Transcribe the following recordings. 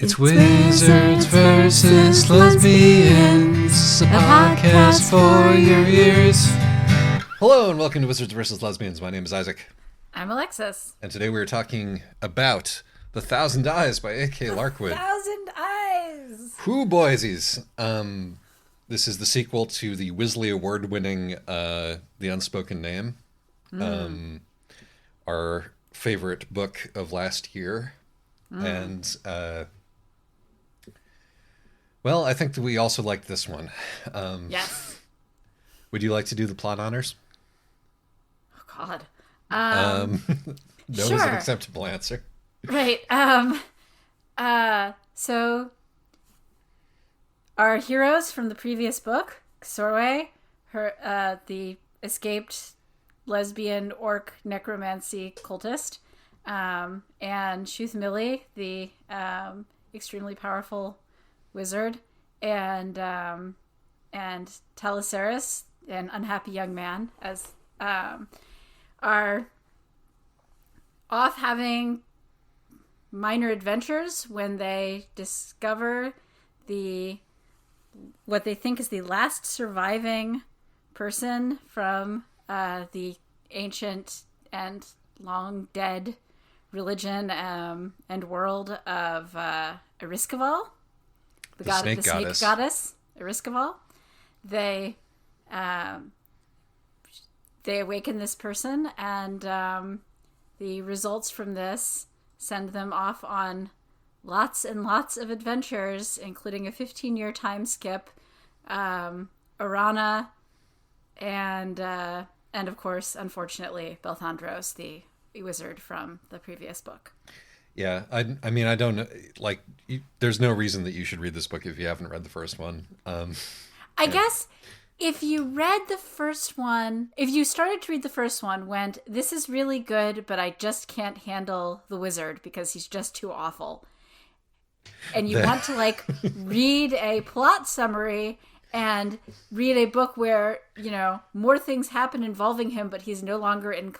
It's Wizards versus Lesbians, a podcast for your ears. Hello and welcome to Wizards versus Lesbians. My name is Isaac. I'm Alexis. And today we're talking about The Thousand Eyes by A.K. Larkwood. Thousand Eyes! Whoo, boysies. This is the sequel to the Wizzly award-winning The Unspoken Name. Our favorite book of last year. And, well, I think that we also liked this one. Yes. Would you like to do the plot honors? Oh, God. No sure. is an acceptable answer. Right. So, our heroes from the previous book, Xorwe, the escaped lesbian orc necromancy cultist, and Shuthmili, the extremely powerful wizard, and Telesaurus, an unhappy young man, as are off having minor adventures when they discover what they think is the last surviving person from the ancient and long dead religion and world of Eriskaval, the snake goddess Eriskaval. They awaken this person, and the results from this send them off on lots and lots of adventures, including a 15-year time skip, Arana, and of course, unfortunately, Belthandros, the wizard from the previous book. Yeah, I mean, I don't know, like, there's no reason that you should read this book if you haven't read the first one. I guess if you read the first one, if you started to read the first one, went, this is really good, but I just can't handle the wizard because he's just too awful. And you want to, like, read a plot summary and read a book where, you know, more things happen involving him, but he's no longer in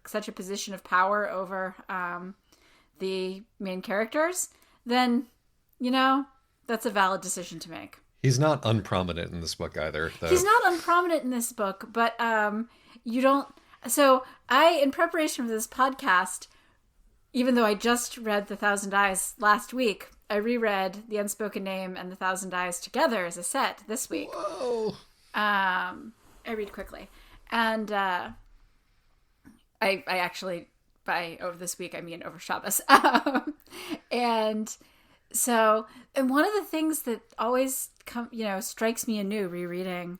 such a position of power over the main characters, then, you know, that's a valid decision to make. He's not unprominent in this book either, though. He's not unprominent in this book, but you don't... So in preparation for this podcast, even though I just read The Thousand Eyes last week, I reread The Unspoken Name and The Thousand Eyes together as a set this week. Whoa! I read quickly. And I actually, by over this week, I mean over Shabbos. And one of the things that always strikes me anew rereading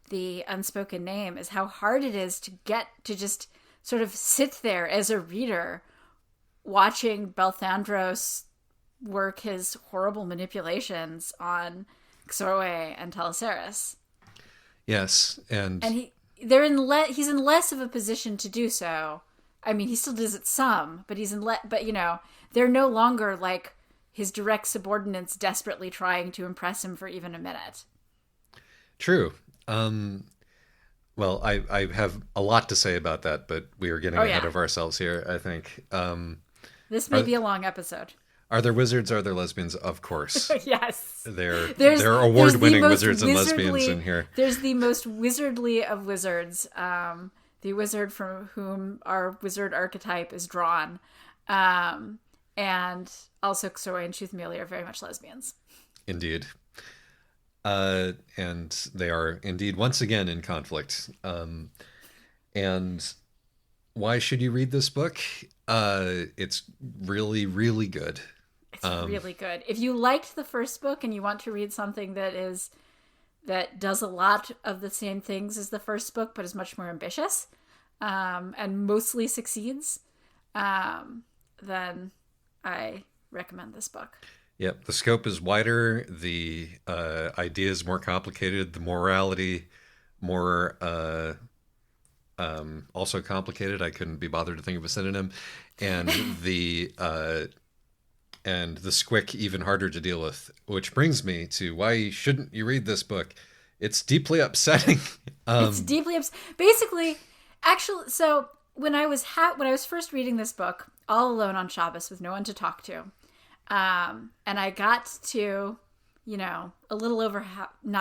The Unspoken Name is how hard it is to get to just sort of sit there as a reader watching Belthandros work his horrible manipulations on Xorwe and Telesaurus. Yes, and he's in less of a position to do so. I mean, he still does it some, but but you know, they're no longer like his direct subordinates desperately trying to impress him for even a minute. True. Well, I have a lot to say about that, but we are getting ahead of ourselves here, I think. This may be a long episode. Are there wizards? Are there lesbians? Of course. Yes. They're award-winning wizards and lesbians in here. There's the most wizardly of wizards, the wizard from whom our wizard archetype is drawn. And also Xorwe and Shuthmili are very much lesbians. Indeed. And they are indeed once again in conflict. And why should you read this book? It's really, really good. It's really good. If you liked the first book and you want to read something that does a lot of the same things as the first book, but is much more ambitious, and mostly succeeds, then I recommend this book. Yep, the scope is wider, the idea is more complicated, the morality more also complicated. I couldn't be bothered to think of a synonym, and the squick even harder to deal with. Which brings me to why shouldn't you read this book? It's deeply upsetting. Basically, actually, so when I was first reading this book, all alone on Shabbos with no one to talk to, And I got to, a little over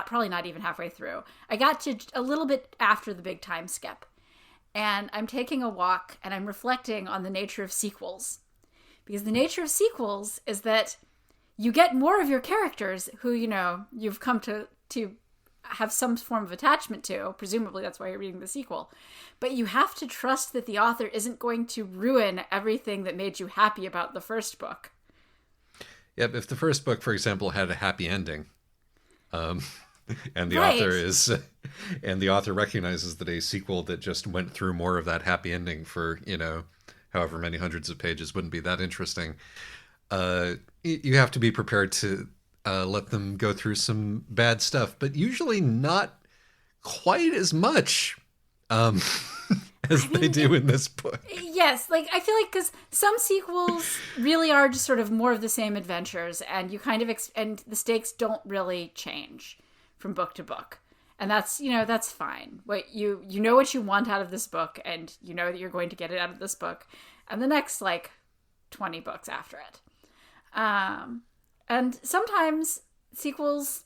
probably not even halfway through. I got to a little bit after the big time skip. And I'm taking a walk and I'm reflecting on the nature of sequels. Because the nature of sequels is that you get more of your characters who, you've come to have some form of attachment to. Presumably that's why you're reading the sequel. But you have to trust that the author isn't going to ruin everything that made you happy about the first book. Yep, if the first book, for example, had a happy ending, and the author recognizes that a sequel that just went through more of that happy ending for, however many hundreds of pages wouldn't be that interesting, you have to be prepared to let them go through some bad stuff, but usually not quite as much as they do in this book. Yes, I feel like because some sequels really are just sort of more of the same adventures, and you kind of and the stakes don't really change from book to book, and that's that's fine. What you know what you want out of this book, and you know that you're going to get it out of this book, and the next 20 books after it. And sometimes sequels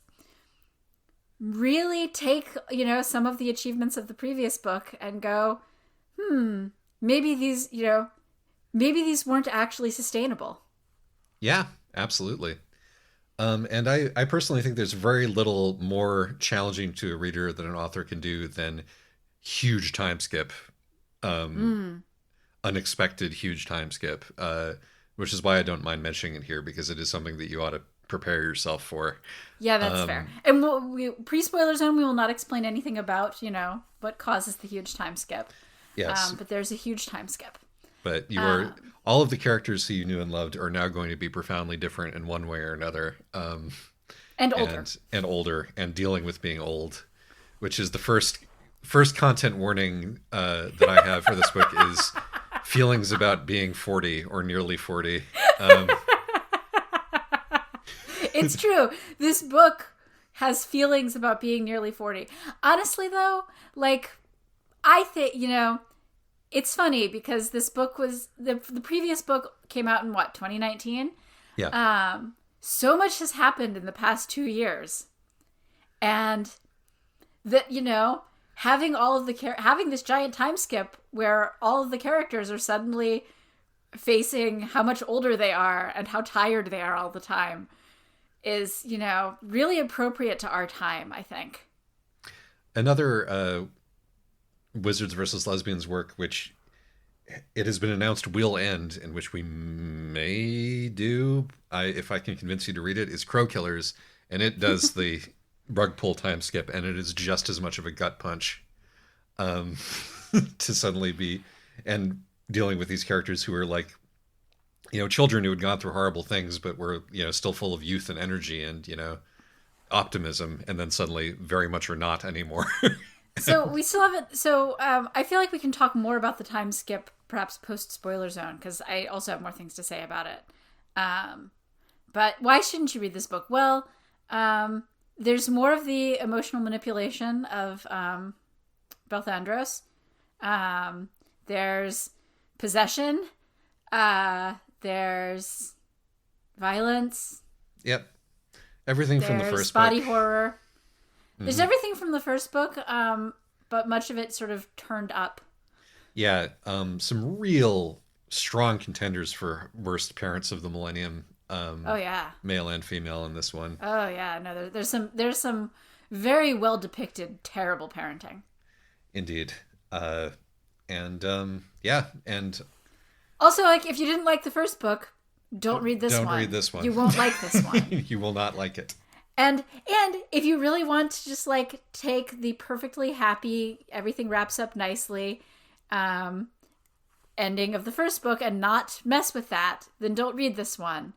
really take, some of the achievements of the previous book and go, maybe these weren't actually sustainable. Yeah, absolutely. And I personally think there's very little more challenging to a reader that an author can do than huge time skip, unexpected huge time skip, which is why I don't mind mentioning it here, because it is something that you ought to prepare yourself for. Yeah, that's fair. And pre-spoiler zone, we will not explain anything about, what causes the huge time skip. Yes. But there's a huge time skip. But all of the characters who you knew and loved are now going to be profoundly different in one way or another. And older. And older, and dealing with being old, which is the first content warning that I have for this book is feelings about being 40 or nearly 40. It's true. This book has feelings about being nearly 40. Honestly, though, I think, it's funny because this book was, the previous book came out in 2019? Yeah. So much has happened in the past 2 years. And that, having having this giant time skip where all of the characters are suddenly facing how much older they are and how tired they are all the time is, really appropriate to our time, I think. Another Wizards versus Lesbians work, which it has been announced will end, in which we may do, if I can convince you to read it, is Crow Killers, and it does the rug pull time skip, and it is just as much of a gut punch to suddenly be and dealing with these characters who are children who had gone through horrible things but were still full of youth and energy and optimism, and then suddenly very much are not anymore. So we still haven't. So I feel like we can talk more about the time skip, perhaps post spoiler zone, because I also have more things to say about it. But why shouldn't you read this book? Well, there's more of the emotional manipulation of Belthandros. There's possession. There's violence. Yep. Everything from the first book. Body horror. There's everything from the first book, but much of it sort of turned up. Yeah, some real strong contenders for worst parents of the millennium. Oh yeah, male and female in this one. Oh yeah, no, there's some very well depicted terrible parenting. Indeed, and also, if you didn't like the first book, don't read this one. Don't read this one. You won't like this one. You will not like it. And if you really want to just take the perfectly happy, everything wraps up nicely ending of the first book and not mess with that, then don't read this one.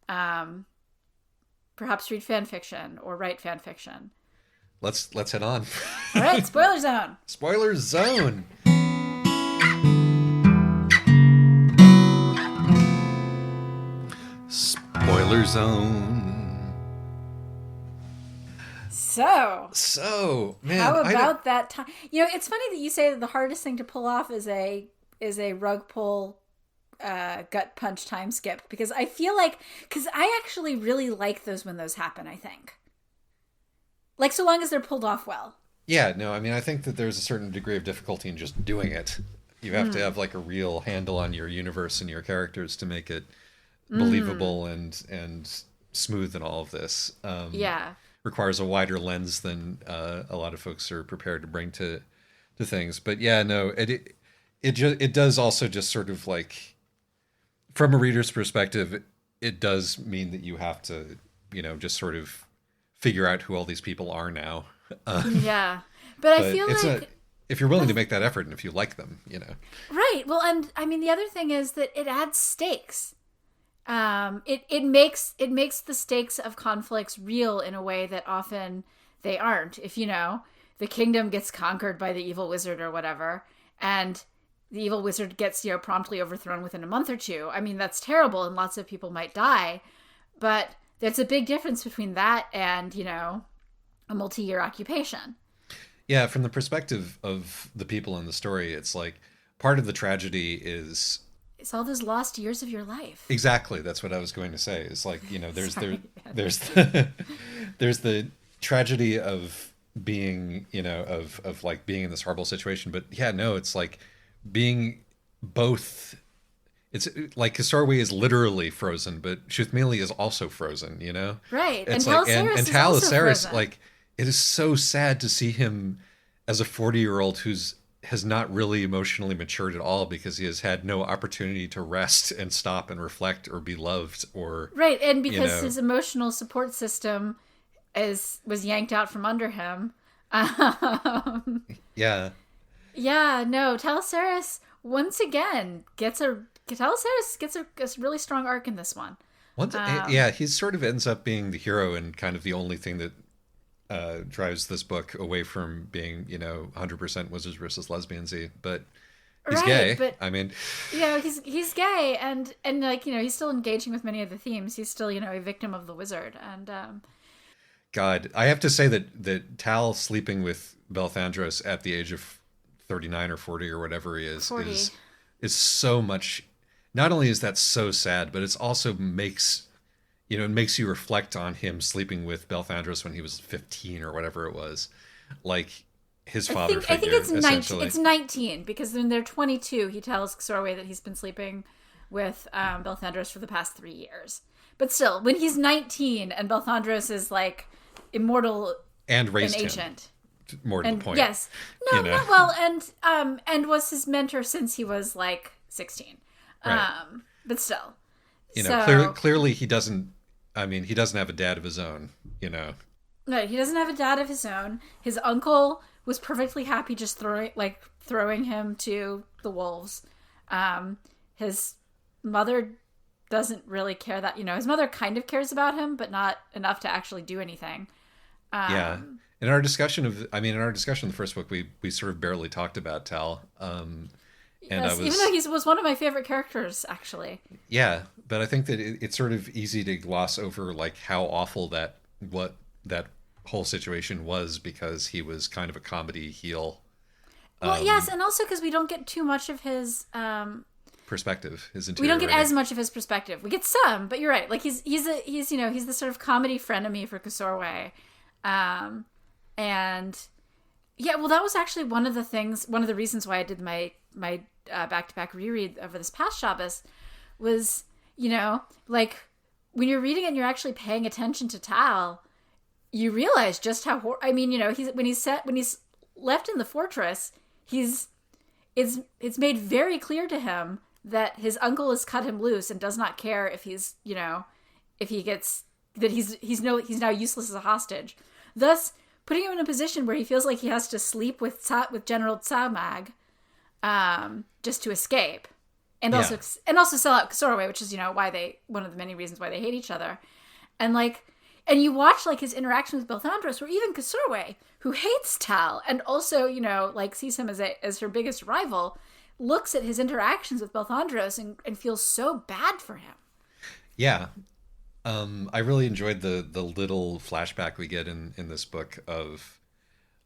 Perhaps read fan fiction or write fan fiction. Let's head on. All right, spoiler zone. Spoiler zone. Spoiler zone. So, man, how about that time? It's funny that you say that the hardest thing to pull off is a rug pull gut punch time skip, because I feel like, because I actually really like those when those happen, I think. Like, so long as they're pulled off well. Yeah, no, I mean, I think that there's a certain degree of difficulty in just doing it. You have to have like a real handle on your universe and your characters to make it believable and smooth and all of this. Yeah. Requires a wider lens than a lot of folks are prepared to bring to things. But yeah, no, it does also just sort of like, from a reader's perspective, it does mean that you have to, just sort of figure out who all these people are now. Yeah. But I feel like if you're willing to make that effort and if you like them. Right. Well, and I mean, the other thing is that it adds stakes. It makes the stakes of conflicts real in a way that often they aren't. If the kingdom gets conquered by the evil wizard or whatever, and the evil wizard gets promptly overthrown within a month or two, I mean, that's terrible, and lots of people might die. But there's a big difference between that and a multi-year occupation. Yeah, from the perspective of the people in the story, it's like part of the tragedy is it's all those lost years of your life. Exactly, that's what I was going to say. It's like there's there's the tragedy of being of like being in this horrible situation, but yeah, no, it's like being both. It's like Kisarwe is literally frozen, but Shuthmili is also frozen. Right, It's and like Talaceris and is also Talaceris, frozen. like it is so sad to see him as a 40-year-old has not really emotionally matured at all because he has had no opportunity to rest and stop and reflect or be loved or right, and because his emotional support system was yanked out from under him. Yeah. Yeah, no, Talaceris once again gets a really strong arc in this one. Yeah, he sort of ends up being the hero and kind of the only thing that drives this book away from being 100% wizards versus lesbians-y, but he's gay. But I mean, he's gay, and like he's still engaging with many of the themes. He's still a victim of the wizard, and God, I have to say that Tal sleeping with Belthandros at the age of 39 or 40 or whatever he is 40. is so much. Not only is that so sad, but it's also makes it makes you reflect on him sleeping with Belthandros when he was 15 or whatever it was, like his father figure. I think it's essentially. It's 19 because when they're 22, he tells Kisarwe that he's been sleeping with Belthandros for the past 3 years. But still, when he's 19 and Belthandros is like immortal and raised and ancient. Him. More to the point. Yes. No, well, and was his mentor since he was like 16. Right. But still. Clearly he doesn't. I mean, he doesn't have a dad of his own. No, he doesn't have a dad of his own. His uncle was perfectly happy just throwing him to the wolves. His mother doesn't really care that his mother kind of cares about him, but not enough to actually do anything. Yeah. In our discussion of the first book, we sort of barely talked about Tal. Yes, even though he was one of my favorite characters, actually. Yeah, but I think that it's sort of easy to gloss over like how awful that whole situation was because he was kind of a comedy heel. Well, yes, and also because we don't get too much of his perspective. We don't get as much of his perspective. We get some, but you're right. Like he's the sort of comedy frenemy for Kisarwe, and yeah, well, that was actually one of the reasons why I did my back-to-back reread over this past Shabbos was, like when you're reading it and you're actually paying attention to Tal, you realize just how when he's left in the fortress, it's made very clear to him that his uncle has cut him loose and does not care if he's now useless as a hostage, thus putting him in a position where he feels like he has to sleep with General Tsamag just to escape, and also sell out Kisarwe, which is one of the many reasons why they hate each other, and you watch like his interaction with Belthandros, where even Kisarwe, who hates Tal and also sees him as her biggest rival, looks at his interactions with Belthandros and feels so bad for him. Yeah. I really enjoyed the little flashback we get in this book of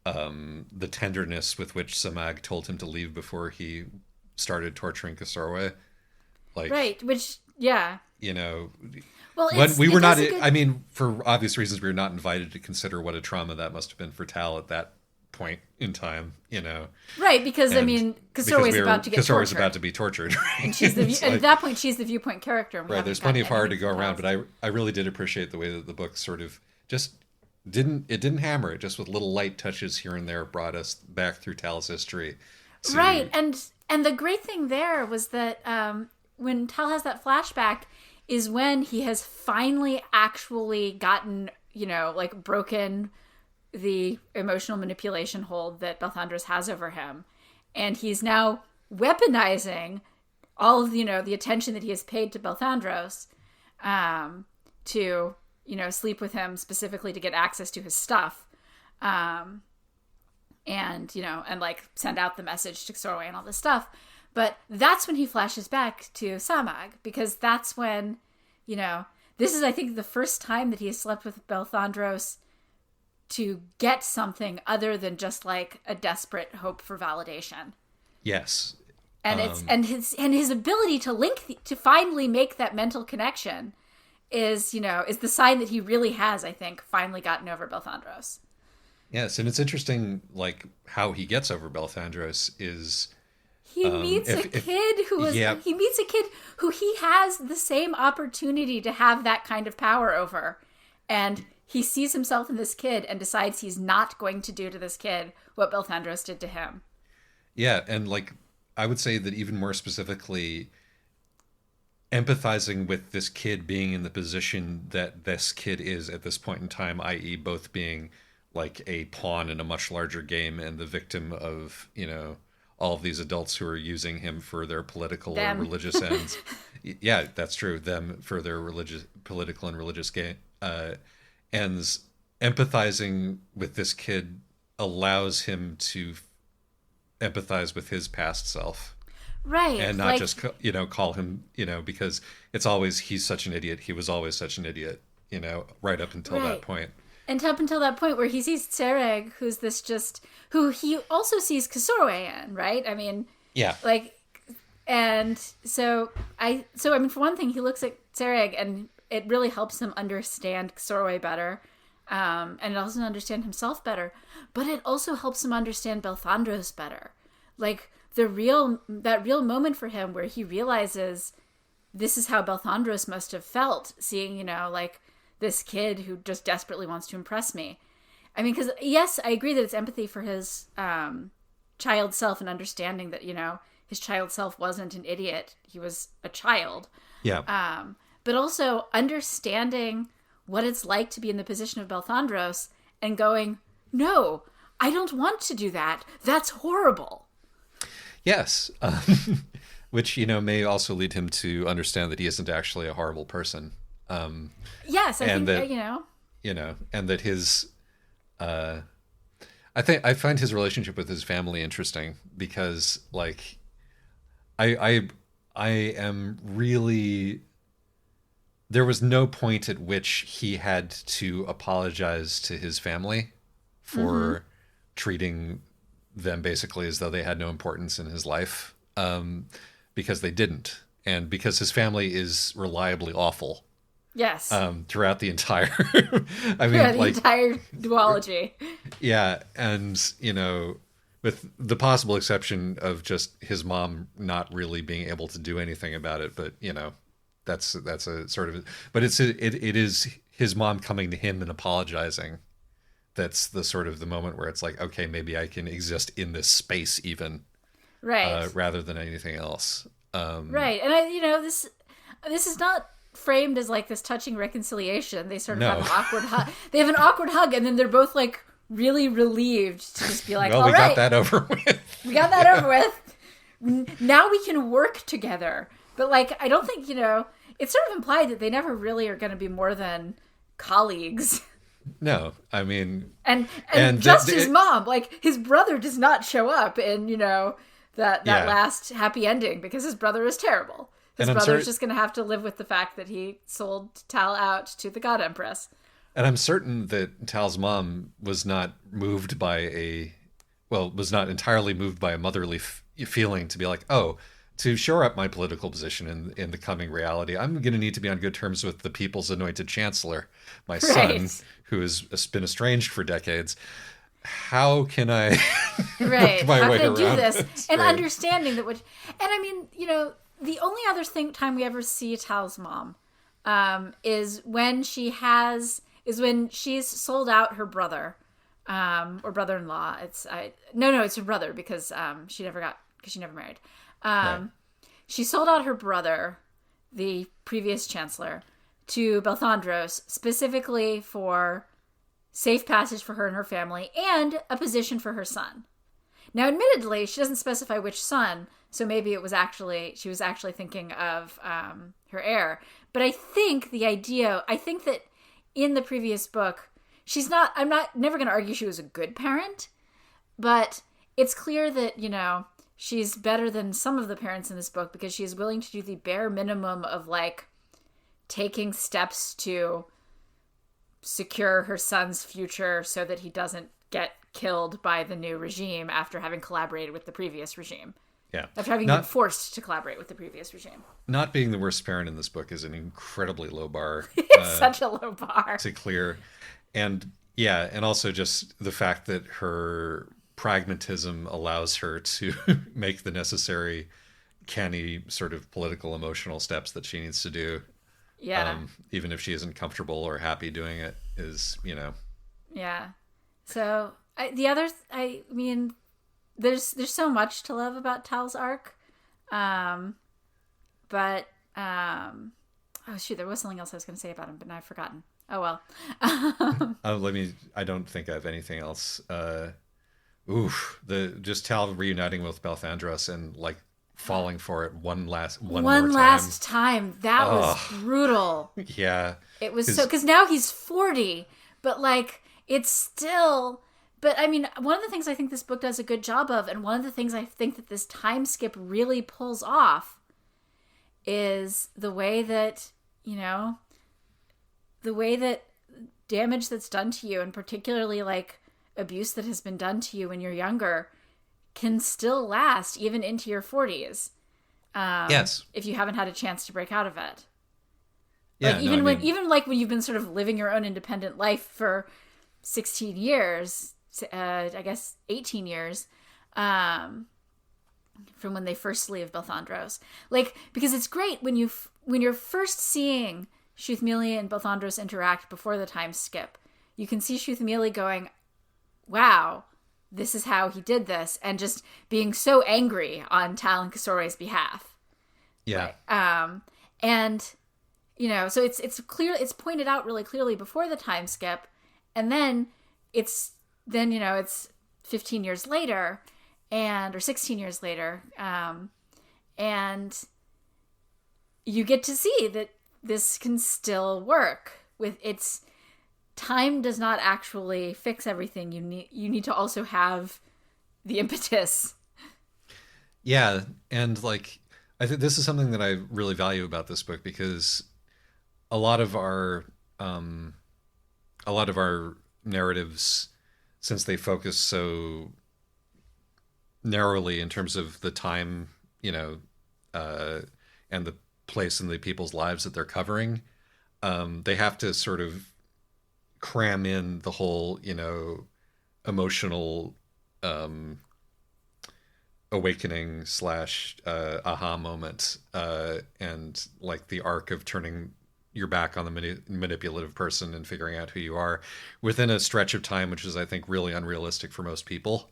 the tenderness with which Samag told him to leave before he started torturing Kisarwe. Like, Right, which, yeah. you know, Well, when we were it not, does a good... I mean, for obvious reasons, we were not invited to consider what a trauma that must have been for Tal at that point in time, you know. Right, because, I And mean, because Kasori's about to get Kasori's tortured. about to be tortured, right? And she's the It's and like, at that point, she's the viewpoint character. And we right, haven't there's plenty of gotten fire to anything go around, else. but I really did appreciate the way that the book sort of just didn't hammer it, just with little light touches here and there brought us back through Tal's history. Right, and the great thing there was that when Tal has that flashback is when he has finally actually gotten, like broken the emotional manipulation hold that Belthandros has over him. And he's now weaponizing all of, the attention that he has paid to Belthandros to, sleep with him specifically to get access to his stuff. And, and like send out the message to Sorway and all this stuff. But that's when he flashes back to Samag, because that's when, this is, I think, the first time that he has slept with Belthandros to get something other than just like a desperate hope for validation. Yes. And his ability to to finally make that mental connection is the sign that he really has, I think, finally gotten over Belthandros. Yes, and it's interesting, like, how he gets over Belthandros is he meets a kid who he has the same opportunity to have that kind of power over, and he sees himself in this kid and decides he's not going to do to this kid what Belthandros did to him. Yeah, and like I would say that even more specifically, empathizing with this kid being in the position that this kid is at this point in time, i.e. both being like a pawn in a much larger game and the victim of, all of these adults who are using him for their political or religious ends. Yeah, that's true. Them for their political and religious ends. Empathizing with this kid allows him to empathize with his past self. Right. And not just, call him, because it's always, he's such an idiot. He was always such an idiot, right up until that point. And up until that point where he sees Tsereg, who's who he also sees Kasorwe in, right? I mean, yeah. And so for one thing, he looks at Tsereg and it really helps him understand Kasorwe better. And it also understand himself better, but it also helps him understand Belthandros better. Like that real moment for him where he realizes this is how Belthandros must have felt, seeing, this kid who just desperately wants to impress me. I mean, because yes, I agree that it's empathy for his child self and understanding that, his child self wasn't an idiot. He was a child. Yeah. But also understanding what it's like to be in the position of Belthandros and going, no, I don't want to do that. That's horrible. Yes. Which, may also lead him to understand that he isn't actually a horrible person. Yes, I think that, and that his, I find his relationship with his family interesting because, like, I am really, there was no point at which he had to apologize to his family for treating them basically as though they had no importance in his life, because they didn't, and because his family is reliably awful. Yes. Throughout the entire, entire duology. Yeah, and with the possible exception of just his mom not really being able to do anything about it, but that's a sort of, but it is his mom coming to him and apologizing. That's the sort of the moment where it's like, okay, maybe I can exist in this space even, right? Rather than anything else. Right, and this is not framed as like this touching reconciliation. They sort of have an awkward hug. They have an awkward hug, and then they're both like really relieved to just be like, well, all right, got that over with. We got that over with. Now we can work together. But like, I don't think, it's sort of implied that they never really are going to be more than colleagues. No, I mean, and just his mom, like his brother does not show up in, that last happy ending because his brother is terrible. His brother is just going to have to live with the fact that he sold Tal out to the God Empress. And I'm certain that Tal's mom was not entirely moved by a motherly feeling to be like, oh, to shore up my political position in the coming reality, I'm going to need to be on good terms with the people's anointed chancellor, my son, Right. who has been estranged for decades. How can I work Right. my How way can I do around this? this? And Right. understanding that and I mean, the only other time we ever see Tal's mom is when she's sold out her brother, or brother-in-law. It's her brother because she never married. Right. She sold out her brother, the previous chancellor, to Belthandros specifically for safe passage for her and her family and a position for her son. Now, admittedly, she doesn't specify which son, so maybe she was actually thinking of her heir. But I think that in the previous book, I'm never going to argue she was a good parent, but it's clear that, she's better than some of the parents in this book because she is willing to do the bare minimum of, like, taking steps to secure her son's future so that he doesn't get killed by the new regime after having collaborated with the previous regime. Yeah. After having been forced to collaborate with the previous regime. Not being the worst parent in this book is an incredibly low bar It's such a low bar. to clear. And yeah, and also just the fact that her pragmatism allows her to make the necessary canny sort of political emotional steps that she needs to do. Yeah. Even if she isn't comfortable or happy doing it is, Yeah. So I mean, there's so much to love about Tal's arc. But oh shoot, there was something else I was going to say about him, but now I've forgotten. Oh well. I don't think I have anything else. Just Tal reuniting with Belthandros and like falling for it one more last time. That was brutal. Yeah. It was because now he's 40, but like it's still. But I mean, one of the things I think this book does a good job of, and one of the things I think that this time skip really pulls off, is the way that damage that's done to you, and particularly like abuse that has been done to you when you're younger, can still last even into your 40s. Yes. If you haven't had a chance to break out of it. Yeah. Like, even like when you've been sort of living your own independent life for 16 years, I guess 18 years, from when they first leave Belthandros. Like, because it's great when you're first seeing Shuthmili and Belthandros interact before the time skip. You can see Shuthmili going, wow, this is how he did this, and just being so angry on Tal and Kasore's behalf. Yeah. Right? And so it's clear, it's pointed out really clearly before the time skip, and then it's 15 years later, or 16 years later, and you get to see that this can still work. With its time does not actually fix everything. You need to also have the impetus. Yeah, and like I think this is something that I really value about this book, because a lot of our narratives, since they focus so narrowly in terms of the time, and the place in the people's lives that they're covering, they have to sort of cram in the whole, emotional awakening / aha moment, and like the arc of turning your back on the manipulative person and figuring out who you are within a stretch of time, which is, I think, really unrealistic for most people.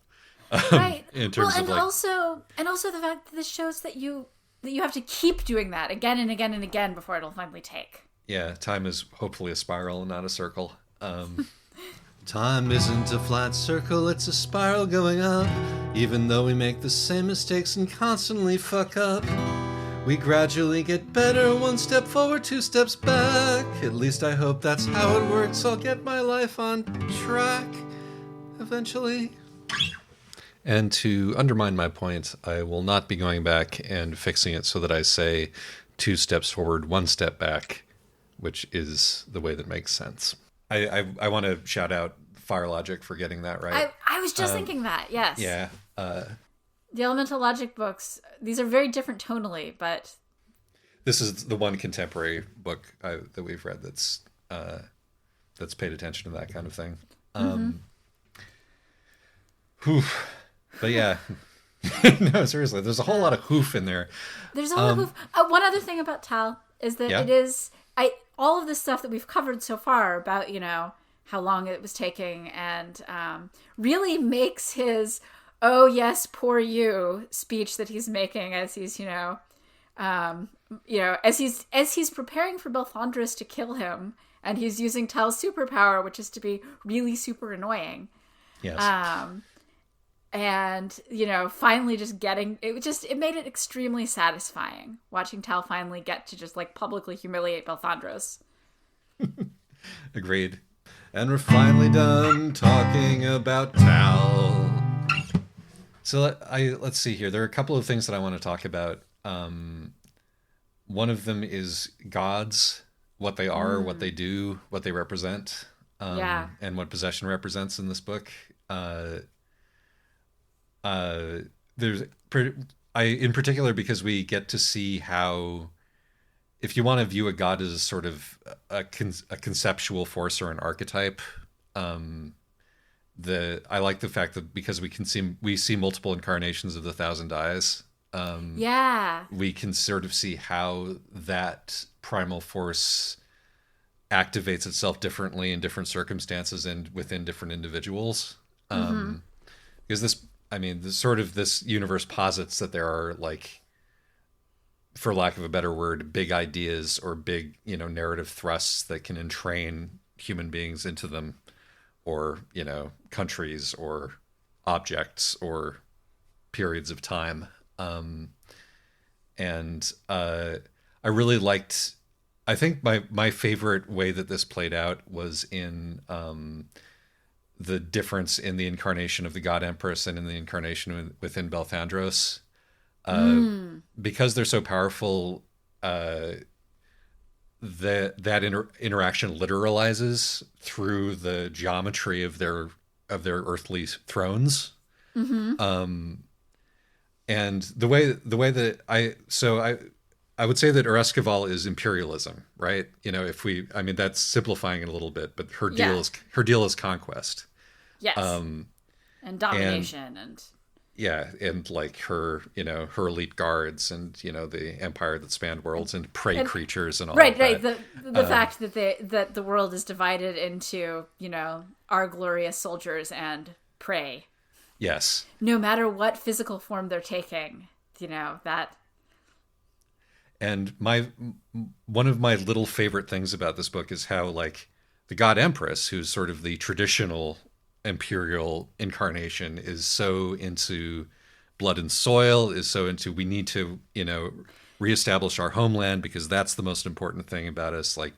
Right. In terms of also the fact that this shows that you have to keep doing that again and again and again before it'll finally take. Yeah, time is hopefully a spiral and not a circle. Time isn't a flat circle, it's a spiral going up. Even though we make the same mistakes and constantly fuck up, we gradually get better, 1 step forward, 2 steps back. At least I hope that's how it works. I'll get my life on track eventually. And to undermine my point, I will not be going back and fixing it so that I say 2 steps forward, 1 step back, which is the way that makes sense. I want to shout out Fire Logic for getting that right. I was just thinking that, yes. Yeah. The Elemental Logic books, these are very different tonally, but This is the one contemporary book that we've read that's paid attention to that kind of thing. Whew. But yeah, no, seriously, there's a whole lot of hoof in there. there's a lot of one other thing about Tal is that Yeah. it is all of the stuff that we've covered so far about how long it was taking and really makes his "oh yes, poor you" speech that he's making as he's as he's preparing for Belthandros to kill him, and he's using Tal's superpower, which is to be really super annoying. Yes. And finally just getting it made it extremely satisfying watching Tal finally get to just like publicly humiliate Belthandros. Agreed. And we're finally done talking about Tal. So let's see here. There are a couple of things that I want to talk about. One of them is gods, what they are, what they do, what they represent, and what possession represents in this book. In particular, because we get to see how, if you want to view a god as sort of a conceptual force or an archetype, I like the fact that because we see multiple incarnations of the Thousand Eyes. We can sort of see how that primal force activates itself differently in different circumstances and within different individuals. Because this universe posits that there are, like, for lack of a better word, big ideas or big, narrative thrusts that can entrain human beings into them, or, countries or objects or periods of time. I really liked, I think my favorite way that this played out was in the difference in the incarnation of the God Empress and in the incarnation within Belthandros. Because they're so powerful, that interaction literalizes through the geometry of their earthly thrones. And the way that I would say that Eresquivel is imperialism, right? That's simplifying it a little bit, but her deal is conquest. Yes. And domination and and like her elite guards and the empire that spanned worlds and prey creatures and all of that. Right. The fact that the world is divided into, our glorious soldiers and prey. Yes. No matter what physical form they're taking, that. And one of my little favorite things about this book is how, like, the God Empress, who's sort of the traditional imperial incarnation, is so into blood and soil, is so into, we need to, reestablish our homeland because that's the most important thing about us. Like,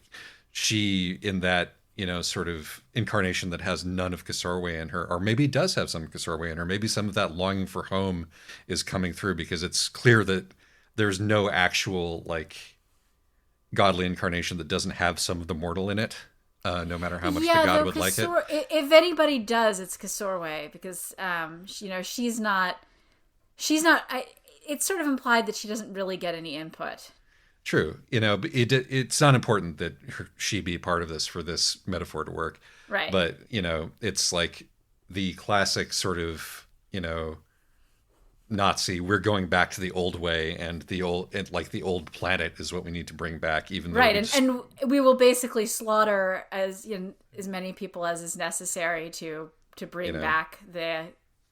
she, in that, sort of incarnation that has none of Kasorwe in her, or maybe does have some Kasorwe in her, maybe some of that longing for home is coming through, because it's clear that there's no actual, like, godly incarnation that doesn't have some of the mortal in it, no matter how much the god would like it. If anybody does, it's Kasorwe, because she's not. It's sort of implied that she doesn't really get any input. True, but it's not important that she be part of this for this metaphor to work. Right. But it's like the classic sort of Nazi. We're going back to the old way, and the old planet is what we need to bring back. Even though and we will basically slaughter as many people as is necessary to bring back the.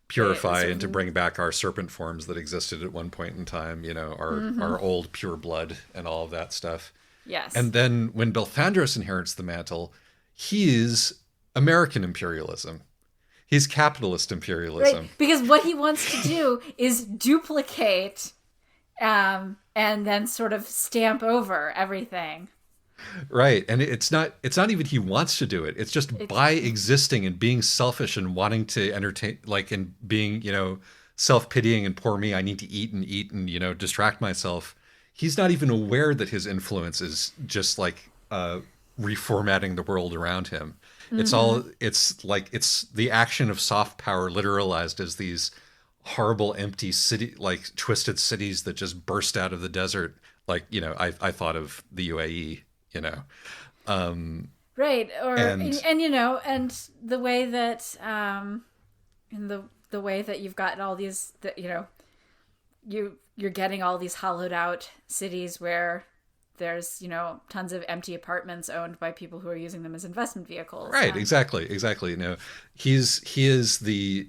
Purify and to bring back our serpent forms that existed at one point in time, our old pure blood and all of that stuff. Yes. And then when Belthandros inherits the mantle, he is American imperialism. He's capitalist imperialism. Right, because what he wants to do is duplicate and then sort of stamp over everything. Right. And it's not even he wants to do it. It's just by existing and being selfish and wanting to entertain, like, and being, self-pitying and poor me, I need to eat and, distract myself. He's not even aware that his influence is just like reformatting the world around him. It's the action of soft power literalized as these horrible empty city, like twisted cities that just burst out of the desert. Like, I thought of the UAE, you know. Right. Or And and the way that in the way that you've got all these that you're getting all these hollowed out cities where there's tons of empty apartments owned by people who are using them as investment vehicles. right, exactly. He is the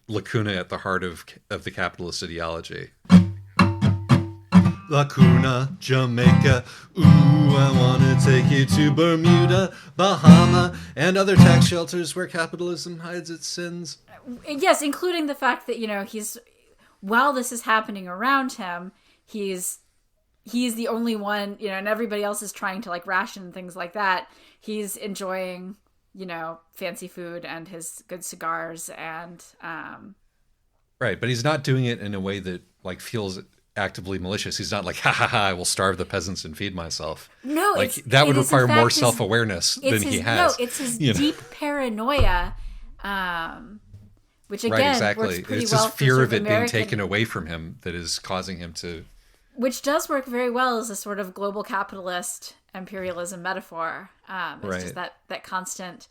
lacuna at the heart of the capitalist ideology. Lacuna, Jamaica, ooh, I want to take you to Bermuda, Bahama, and other tax shelters where capitalism hides its sins. Yes, including the fact that while this is happening around him, he's the only one, and everybody else is trying to like ration things like that. He's enjoying, fancy food and his good cigars and right, but he's not doing it in a way that like feels actively malicious. He's not like, ha ha ha, I will starve the peasants and feed myself. No, like that would require more self-awareness than he has. No, it's his deep paranoia, which again right, exactly. works pretty it's well his fear for of it American, being taken away from him that is causing him to. Which does work very well as a sort of global capitalist imperialism metaphor. It's right. just that constant,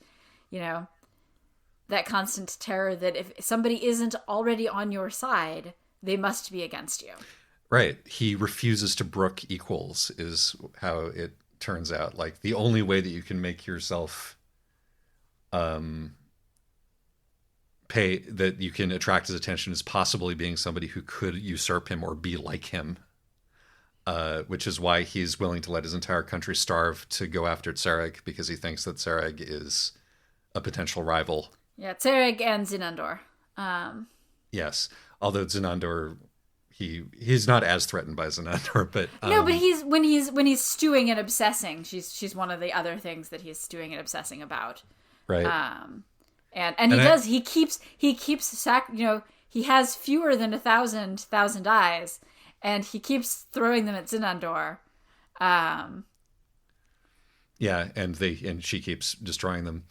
that constant terror that if somebody isn't already on your side, they must be against you. Right. He refuses to brook equals is how it turns out. Like the only way that you can make yourself that you can attract his attention is possibly being somebody who could usurp him or be like him. Which is why he's willing to let his entire country starve to go after Tsareg, because he thinks that Tsareg is a potential rival. Yeah, Tsareg and Zinandor. Yes. Although Zinandor, he's not as threatened by Zinandor, but no, but when he's stewing and obsessing, she's one of the other things that he's stewing and obsessing about. Right. And he keeps he has fewer than 1,000 eyes, and he keeps throwing them at Zinandor. Yeah, and she keeps destroying them.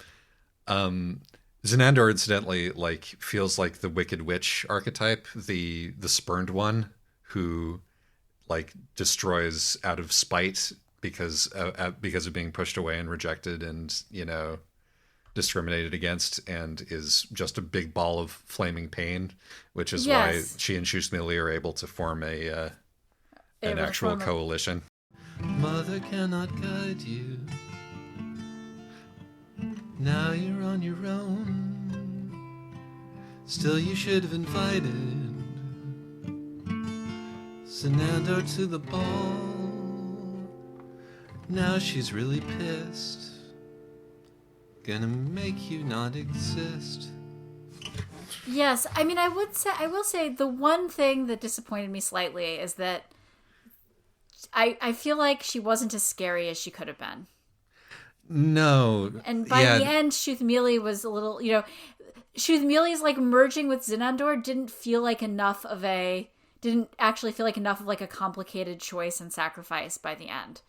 Zinandor, incidentally, like feels like the Wicked Witch archetype, the spurned one who like destroys out of spite because of being pushed away and rejected and discriminated against, and is just a big ball of flaming pain, which is why she and Shusmili are able to form an actual coalition. Mother cannot guide you. Now you're on your own. Still you should have invited Zinandor to the ball. Now she's really pissed. Gonna make you not exist. Yes, I mean I will say the one thing that disappointed me slightly is that I feel like she wasn't as scary as she could have been. No. And by the end, Shusmili was a little, Shusmili's like merging with Zinandor didn't actually feel like enough of like a complicated choice and sacrifice by the end.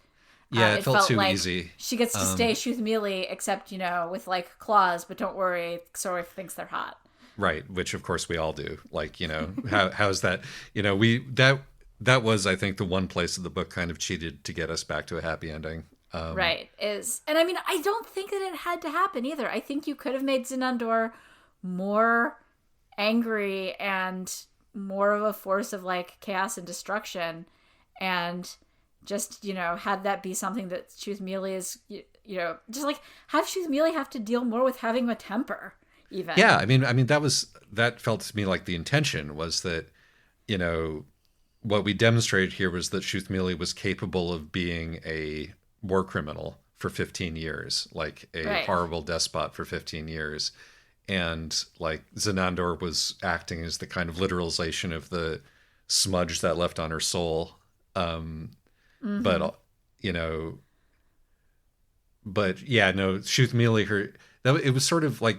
Yeah, it felt too like easy. She gets to stay Shusmili, except, with like claws, but don't worry, Sora thinks they're hot. Right, which of course we all do. Like, how's that? That was, I think, the one place that the book kind of cheated to get us back to a happy ending. And I mean, I don't think that it had to happen either. I think you could have made Zinandor more angry and more of a force of like chaos and destruction, and just had that be something that Shusmili is just like have Shusmili have to deal more with having a temper even. Yeah, I mean that felt to me like the intention was that what we demonstrated here was that Shusmili was capable of being a war criminal for 15 years, like a horrible despot for 15 years. And like Zinandor was acting as the kind of literalization of the smudge that left on her soul. But Shusmili, it was sort of like,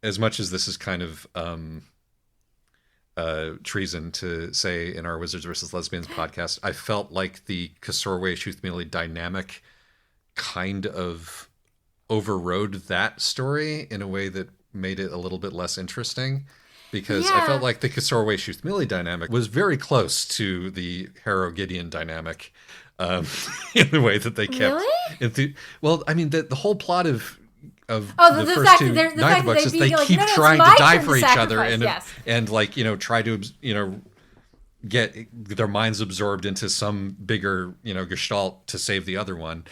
as much as this is kind of treason to say in our Wizards versus Lesbians podcast, I felt like the Kasorwe Shusmili dynamic kind of overrode that story in a way that made it a little bit less interesting. Because I felt Yeah. like the Kasorwe Shuthmili dynamic was very close to the Harrow Gideon dynamic, um, in the way that they kept. Really? Well, I mean, the whole plot of Oh, the the first fact that two the Ninth fact that books they is they be like, keep no, no, it's trying to my die turn for to each other sacrifice. Yes. and like try to get their minds absorbed into some bigger gestalt to save the other one.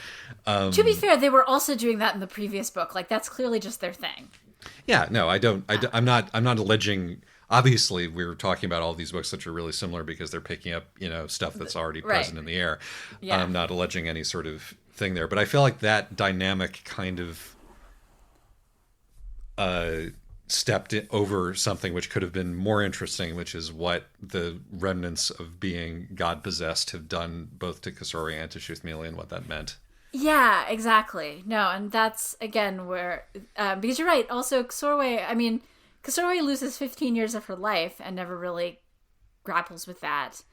To be fair, they were also doing that in the previous book. Like that's clearly just their thing. Yeah, no, I don't. I'm not. I'm not alleging. Obviously, we were talking about all these books that are really similar because they're picking up, stuff that's already Right. present in the air. Yeah. I'm not alleging any sort of thing there, but I feel like that dynamic kind of stepped over something which could have been more interesting, which is what the remnants of being God possessed have done both to Kasori and to Shuthmili and what that meant. Yeah, exactly. No, and that's again where because you're right. Also, Kasorwe. I mean, Kasorwe loses 15 years of her life and never really grapples with that.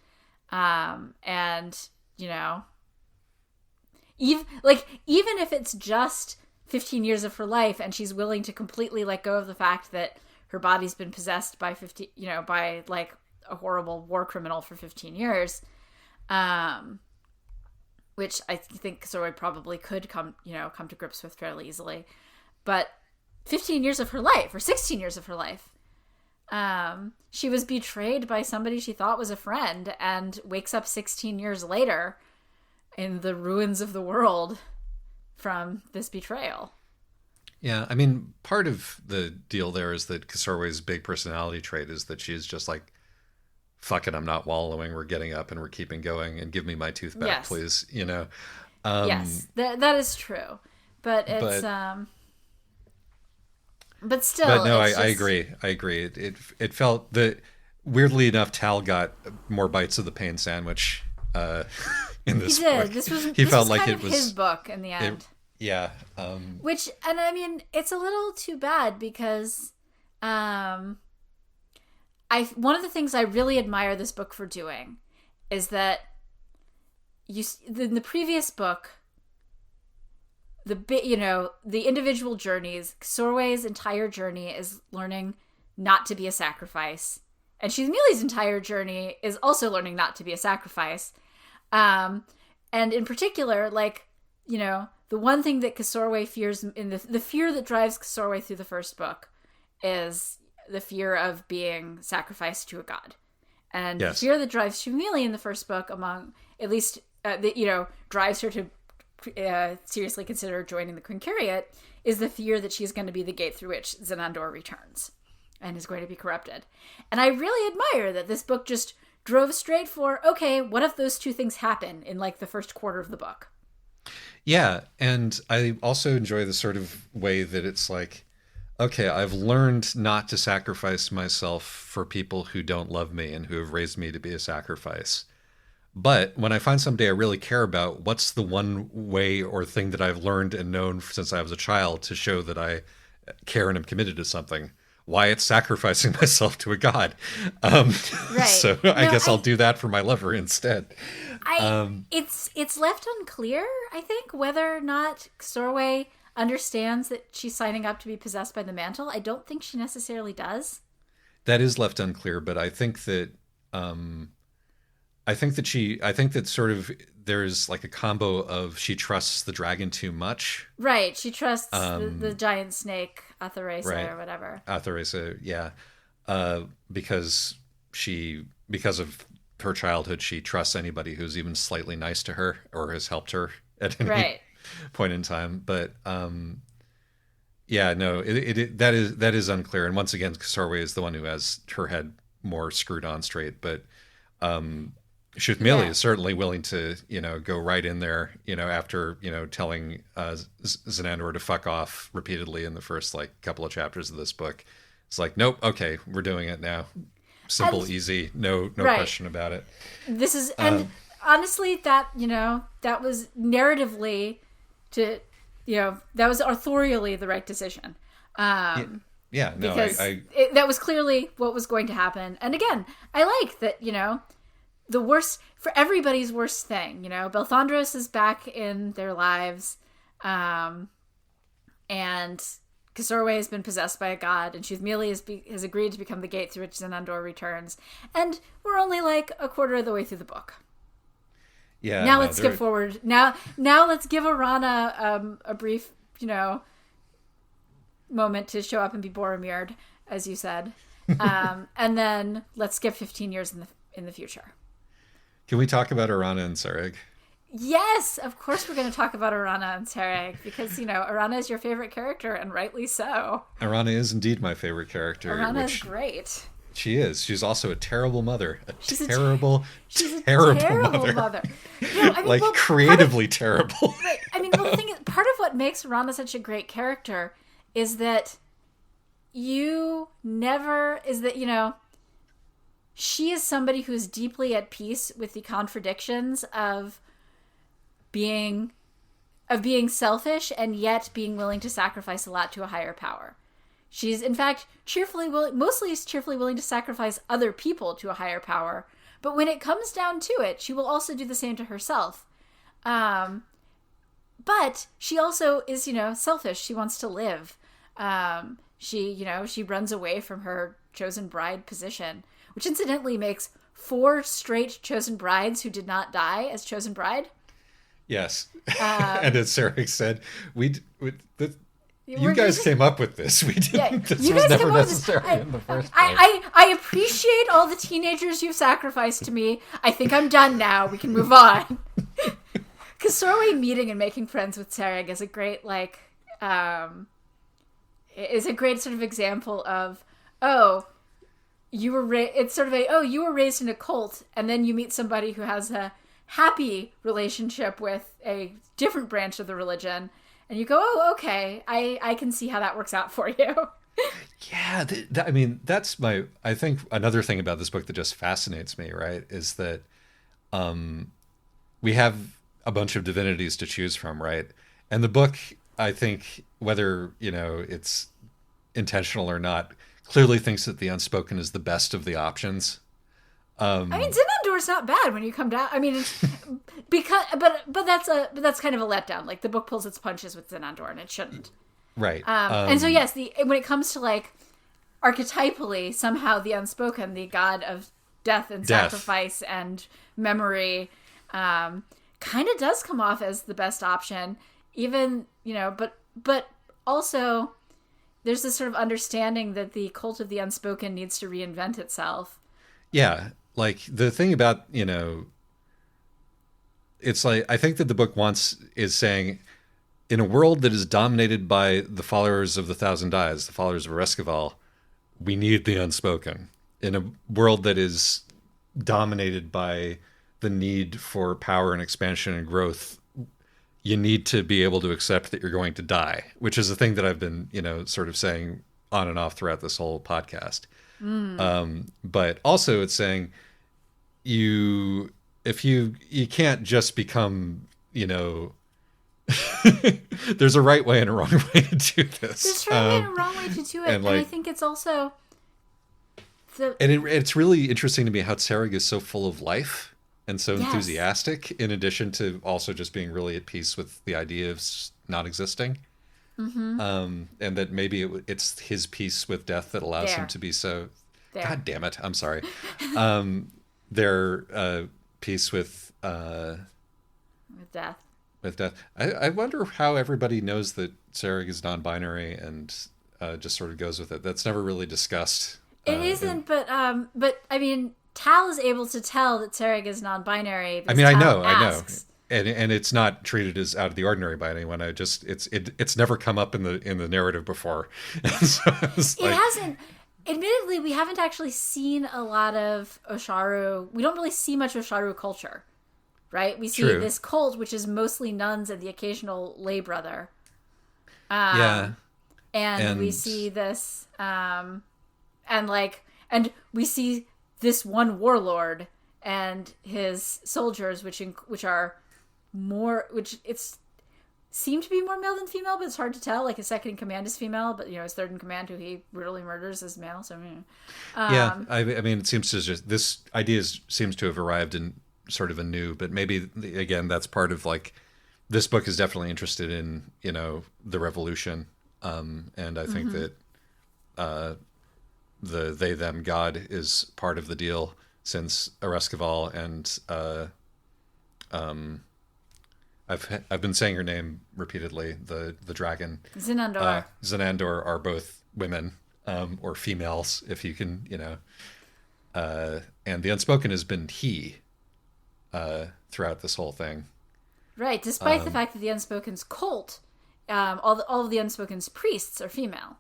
And even if it's just 15 years of her life and she's willing to completely let go of the fact that her body's been possessed by 50, by like a horrible war criminal for 15 years, which I think Kasorwe probably could come to grips with fairly easily. But 15 years of her life, or 16 years of her life, she was betrayed by somebody she thought was a friend and wakes up 16 years later in the ruins of the world from this betrayal. Yeah, I mean, part of the deal there is that Kasorwe's big personality trait is that she's just like, fuck it, I'm not wallowing. We're getting up and we're keeping going, and give me my tooth back, Yes. please. Yes, that is true. But it's but still. But no, it's I just, agree. I agree. It felt that weirdly enough, Tal got more bites of the pain sandwich in this he did. book. This was He this felt was like kind it of was his book in the end. yeah. Which, and I mean, it's a little too bad because one of the things I really admire this book for doing is that in the previous book, the individual journeys, Sorwe's entire journey is learning not to be a sacrifice, and Shuthmili's entire journey is also learning not to be a sacrifice. And in particular, the one thing that Kasorwe fears in the fear that drives Kasorwe through the first book is the fear of being sacrificed to a god. And Yes. the fear that drives Shuthmili in the first book, among at least drives her to seriously consider joining the Quinquariate, is the fear that she's going to be the gate through which Zenandor returns and is going to be corrupted. And I really admire that this book just drove straight for, okay, what if those two things happen in like the first quarter of the book? Yeah, and I also enjoy the sort of way that it's like, okay, I've learned not to sacrifice myself for people who don't love me and who have raised me to be a sacrifice. But when I find somebody I really care about, what's the one way or thing that I've learned and known since I was a child to show that I care and am committed to something? Why, it's sacrificing myself to a god. Right. So I guess I'll do that for my lover instead. It's left unclear, I think, whether or not Kasorwe understands that she's signing up to be possessed by the mantle. I don't think she necessarily does. That is left unclear, but I think that I think that sort of there's like a combo of she trusts the dragon too much. Right. She trusts the giant snake, Atharesa, Right. or whatever. Atharesa, yeah. Because of her childhood, she trusts anybody who's even slightly nice to her or has helped her at any Right. point in time. But yeah, no, that is unclear. And once again, Kasorwe is the one who has her head more screwed on straight. But Shuthmili is certainly willing to, go right in there, after, telling Zenandor to fuck off repeatedly in the first couple of chapters of this book. It's like, nope, okay, we're doing it now. Simple, easy, no Right. question about it. This is, and honestly, that was narratively that was authorially the right decision. Yeah, no, Because that was clearly what was going to happen. And again, I like that, the worst, for everybody's worst thing, Belthandros is back in their lives. And Kisorwe has been possessed by a god, and Shoothmeali has agreed to become the gate through which Zenandor returns. And we're only like a quarter of the way through the book. Yeah. Now let's skip forward. Now let's give Arana a brief, moment to show up and be Boromir'd, as you said. And then let's skip 15 years in the future. Can we talk about Arana and Sereg? Yes, of course we're going to talk about Arana and Sereg, because, Arana is your favorite character, and rightly so. Arana is indeed my favorite character. Arana is great. She is. She's also a terrible mother. She's a terrible mother. Creatively terrible. Right. I mean, the thing is, part of what makes Arana such a great character is that she is somebody who's deeply at peace with the contradictions of being selfish and yet being willing to sacrifice a lot to a higher power. She's, in fact, cheerfully willing to sacrifice other people to a higher power. But when it comes down to it, she will also do the same to herself. But she also is, selfish. She wants to live. She runs away from her chosen bride position, which incidentally makes 4 straight chosen brides who did not die as chosen bride. Yes. And as Sereg said, you guys came up with this. We didn't. Yeah, this was never necessary in the first place. I appreciate all the teenagers you've sacrificed to me. I think I'm done now. We can move on. Kisorwe meeting and making friends with Sereg is a great, is a great sort of example of, you were raised in a cult, and then you meet somebody who has a happy relationship with a different branch of the religion, and you go, oh, okay, I can see how that works out for you. Yeah, I think another thing about this book that just fascinates me, right, is that we have a bunch of divinities to choose from, right? And the book, I think, whether, it's intentional or not, clearly thinks that the Unspoken is the best of the options. Zenandor's not bad when you come down. I mean, it's but that's kind of a letdown. Like, the book pulls its punches with Zenandor, and it shouldn't. Right. And so yes, when it comes to archetypally, somehow the Unspoken, the god of death and sacrifice and memory, kind of does come off as the best option. Even but also there's this sort of understanding that the cult of the Unspoken needs to reinvent itself. Yeah. The thing about, it's I think that the book is saying, in a world that is dominated by the followers of the Thousand Dyes, the followers of Rescaval, we need the Unspoken. In a world that is dominated by the need for power and expansion and growth, you need to be able to accept that you're going to die, which is a thing that I've been, sort of saying on and off throughout this whole podcast. But also it's saying you can't just become, there's a right way and a wrong way to do this. There's a right way and a wrong way to do it. And I think it's also it's really interesting to me how Sereg is so full of life and so enthusiastic, in addition to also just being really at peace with the idea of not existing. Mm-hmm. And that maybe it's his peace with death that allows him to be so... God damn it. I'm sorry. Their peace with death. With death. I wonder how everybody knows that Sereg is non-binary and just sort of goes with it. That's never really discussed. It isn't, but I mean, Tal is able to tell that Sereg is non-binary. I mean, I know. And it's not treated as out of the ordinary by anyone. It's never come up in the narrative before. So it hasn't. Admittedly, we haven't actually seen a lot of Osharu. We don't really see much Osharu culture, right? We see this cult, which is mostly nuns and the occasional lay brother. And we see this, and we see this one warlord and his soldiers, which seem to be more male than female, but it's hard to tell. His second in command is female, but his third in command, who he brutally murders, is male. So I mean, it seems to this idea seems to have arrived in sort of anew, but maybe again that's part of this book is definitely interested in the revolution, And I think that the they them God is part of the deal, since Ereskival and I've been saying her name repeatedly, the dragon Zenandor are both women, or females, if you can, and the Unspoken has been he throughout this whole thing. Right, despite the fact that the Unspoken's cult, all of the Unspoken's priests are female.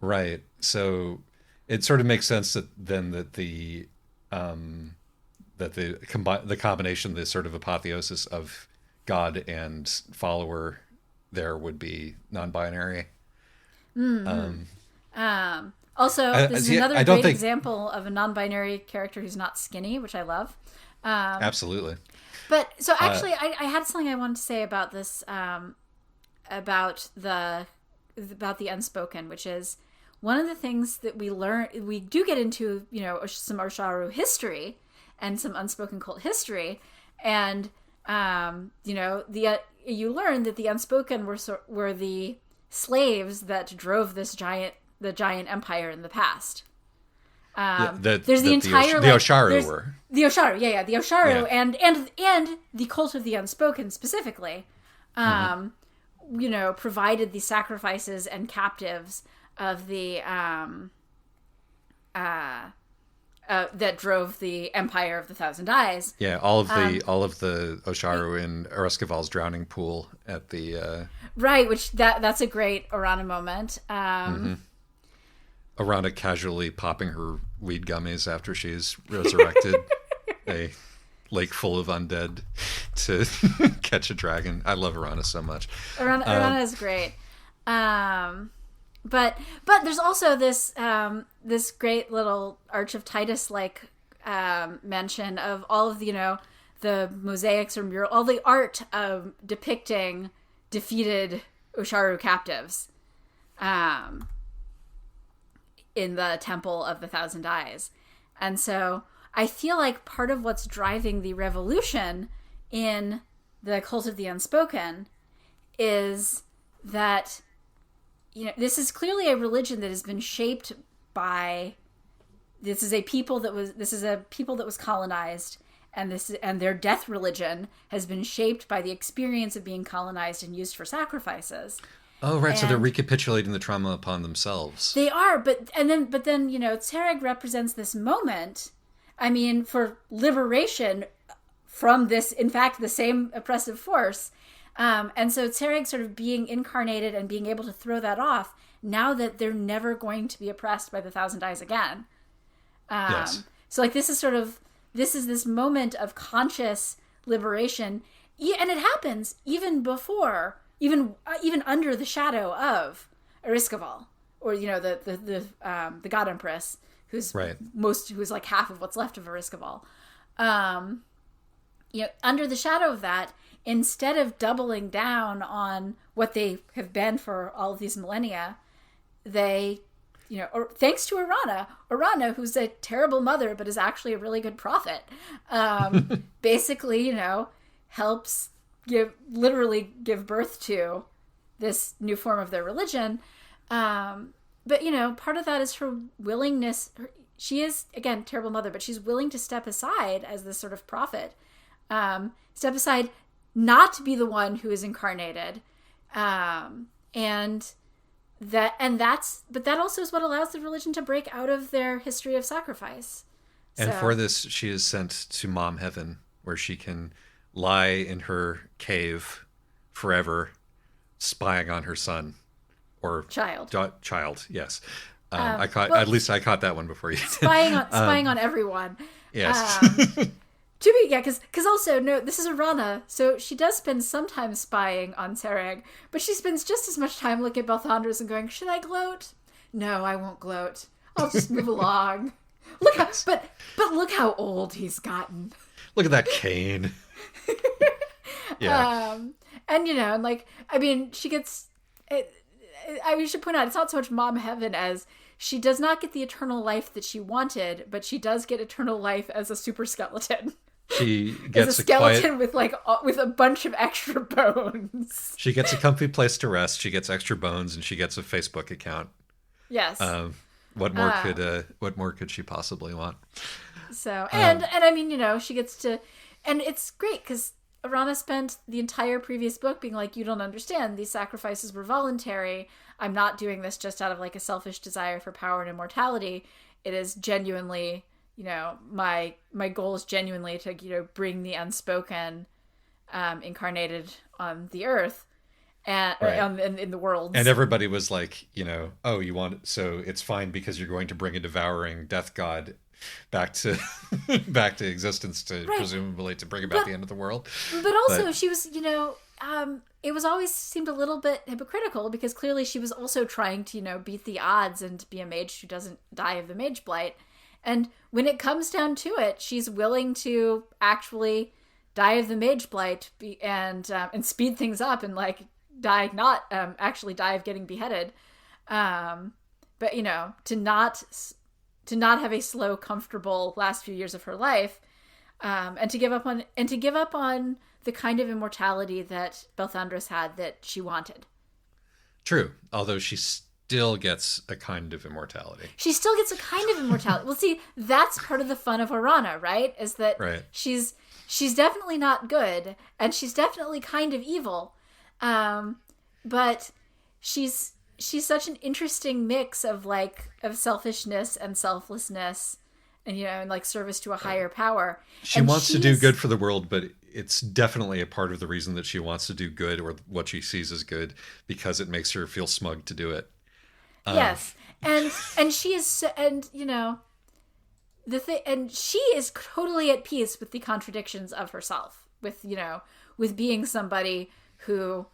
Right. So it sort of makes sense that the combination, the sort of apotheosis of God and follower there would be non-binary. Also, this is another great example of a non-binary character who's not skinny, which I love. Absolutely. But so actually, I had something I wanted to say about this, about the Unspoken, which is one of the things that we do get into, some Osharu history and some Unspoken cult history, and you learn that the Unspoken were the slaves that drove the giant empire in the past. There's the Osharu were. The Osharu, the Osharu, and the cult of the Unspoken specifically, provided the sacrifices and captives of the that drove the Empire of the Thousand Eyes. Yeah, all of the Osharu in Ereskival's drowning pool at the right, which that's a great Orana moment. Orana casually popping her weed gummies after she's resurrected a lake full of undead to catch a dragon. I love Orana so much. Orana is great. But there's also this this great little Arch of Titus mention of all of the mosaics or mural, all the art depicting defeated Osharu captives in the Temple of the Thousand Eyes. And so I feel like part of what's driving the revolution in the Cult of the Unspoken is that this is clearly a religion that has been shaped by this is a people that was colonized, and their death religion has been shaped by the experience of being colonized and used for sacrifices. Oh, right. So they're recapitulating the trauma upon themselves. They are, but then Tsereg represents this moment, for liberation from this, in fact, the same oppressive force. And so Tsereg sort of being incarnated and being able to throw that off now that they're never going to be oppressed by the Thousand Eyes again. Yes. So this is this moment of conscious liberation, and it happens even before, even under the shadow of Ereskival, or the God Empress, who's like half of what's left of Ereskival. Under the shadow of that, instead of doubling down on what they have been for all of these millennia, they, thanks to Orana, who's a terrible mother but is actually a really good prophet, basically, helps literally give birth to this new form of their religion. But part of that is her willingness. She is, again, terrible mother, but she's willing to step aside as this sort of prophet. Step aside, not to be the one who is incarnated. But that also is what allows the religion to break out of their history of sacrifice. And for this, she is sent to Mom Heaven, where she can lie in her cave forever, spying on her son or child. Child, yes. I caught that one before you did. Spying on everyone. Yes. Because also, no, this is Orana, so she does spend some time spying on Tsereg, but she spends just as much time looking at Belthandras and going, should I gloat? No, I won't gloat. I'll just move along. But look how old he's gotten. Look at that cane. Yeah. She gets... we should point out, it's not so much Mom Heaven as she does not get the eternal life that she wanted, but she does get eternal life as a super skeleton. She Is a gets a skeleton quiet. with like with a bunch of extra bones. She gets a comfy place to rest. She gets extra bones, and she gets a Facebook account. Yes. Um, what more could she possibly want? So Um, and I mean, she gets to, and it's great because Arana spent the entire previous book being like, you don't understand. These sacrifices were voluntary. I'm not doing this just out of like a selfish desire for power and immortality. It is genuinely, my goal is genuinely to, bring the unspoken incarnated on the earth and or right. in the worlds. And everybody was like, oh, you want, so it's fine because you're going to bring a devouring death god back to back to existence to Right. presumably to bring about the end of the world. But also, But she was, it was always seemed a little bit hypocritical because clearly she was also trying to, beat the odds and be a mage who doesn't die of the mage blight. And when it comes down to it, she's willing to actually die of the mage blight and speed things up and like die, not actually die of getting beheaded. But to not have a slow, comfortable last few years of her life, and to give up on the kind of immortality that Belthandris had that she wanted. true, although she still gets a kind of immortality. She still gets a kind of immortality. Well, see, that's part of the fun of Arana, right? Is that Right. she's definitely not good, and she's definitely kind of evil, but she's such an interesting mix of selfishness and selflessness, and like service to a higher power. She And wants to do good for the world, but it's definitely a part of the reason that she wants to do good or what she sees as good because it makes her feel smug to do it. Yes, and she is, and the thing, and she is totally at peace with the contradictions of herself, with being somebody who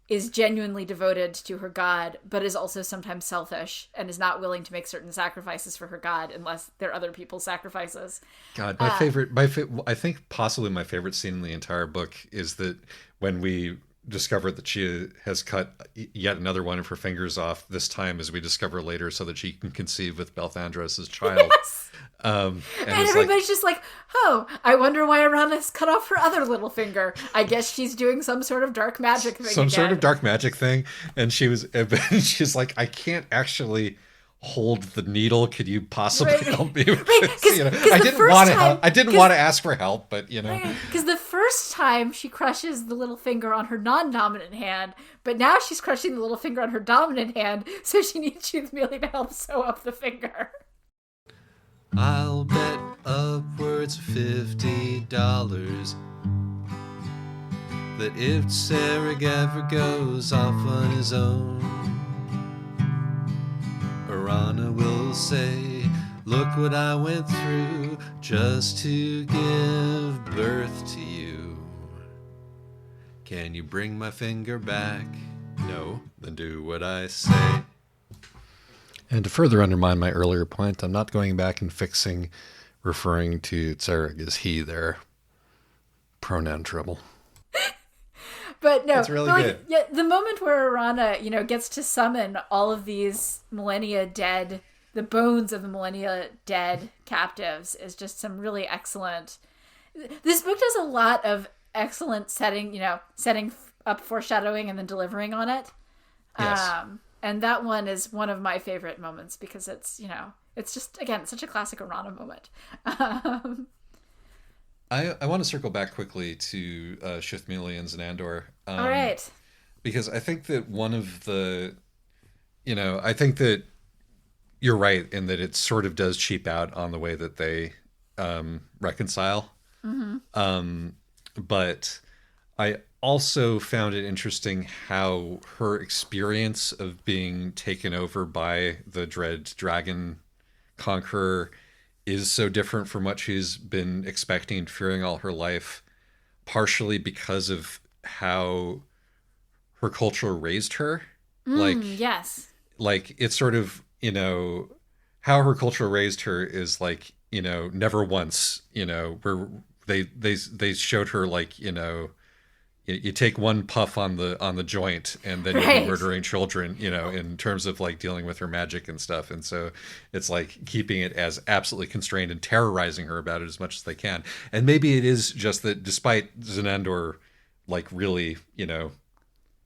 is genuinely devoted to her god, but is also sometimes selfish and is not willing to make certain sacrifices for her god unless they're other people's sacrifices. God, I think possibly my favorite scene in the entire book is that when we discover that she has cut yet another one of her fingers off, this time as we discover later so that she can conceive with Belthandros' child. Yes. And And it's everybody's just like, oh, I wonder why Arana's cut off her other little finger. I guess she's doing some sort of dark magic thing some again. sort of dark magic thing. And she's like, I can't actually hold the needle. Could you possibly Right. help me with Right, this? 'cause I the didn't first want to time- help. I didn't want to ask for help, but Because the first time she crushes the little finger on her non-dominant hand, but now she's crushing the little finger on her dominant hand, so she needs you merely to help sew up the finger. I'll bet upwards of $50 that if Sarek ever goes off on his own, Arana will say, look what I went through just to give birth to you. Can you bring my finger back? No, then do what I say. And to further undermine my earlier point, I'm not going back and referring to Tsarek as he there. Pronoun trouble. But no, It's really but good. Yeah, the moment where Arana, gets to summon all of these millennia dead, the bones of the millennia dead captives is just some really excellent. This book does a lot of excellent setting up foreshadowing and then delivering on it. Yes. And that one is one of my favorite moments because it's just, again, such a classic Arana moment. I want to circle back quickly to Shithmelians and Andor. All right. Because I think that one of the, I think that you're right in that it sort of does cheap out on the way that they reconcile. Mm-hmm. But I also found it interesting how her experience of being taken over by the dread dragon conqueror is so different from what she's been expecting and fearing all her life, partially because of how her culture raised her. Yes. Like it's sort of, how her culture raised her is like, never once, where they showed her like, you take one puff on the joint and then you'll be Right. murdering children, in terms of like dealing with her magic and stuff. And so it's like keeping it as absolutely constrained and terrorizing her about it as much as they can. And maybe it is just that despite Zenandor, like really,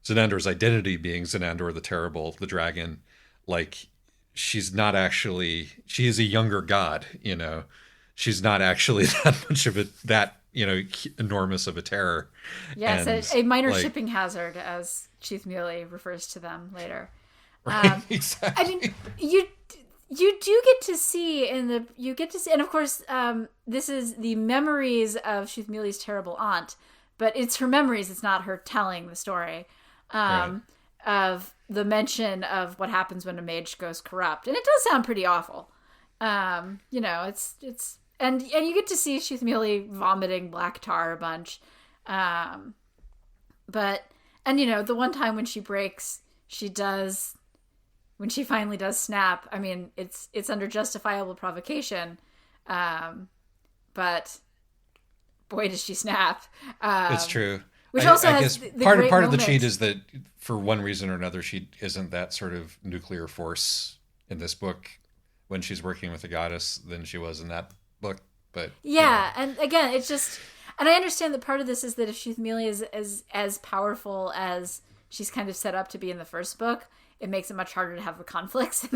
Zenandor's identity being Zenandor the Terrible, the dragon, like she's not actually, she is a younger god, she's not actually that much of that, enormous of a terror. Yes, And a minor like, shipping hazard, as Chief Muley refers to them later. right, I exactly. mean, you do get to see and of course, this is the memories of Chief Muley's terrible aunt, but it's her memories. It's not her telling the story Right. of the mention of what happens when a mage goes corrupt, and it does sound pretty awful. It's and you get to see Chief Muley vomiting black tar a bunch, but the one time when she breaks, when she finally does snap. I mean, it's under justifiable provocation, but boy, does she snap! It's true. Which I, also I has guess the part of great part of the moment. cheat is that for one reason or another, she isn't that sort of nuclear force in this book when she's working with the goddess than she was in that book. But Yeah, and again, it's just, and I understand that part of this is that if Chief Muley is as powerful as she's kind of set up to be in the first book, it makes it much harder to have the conflicts.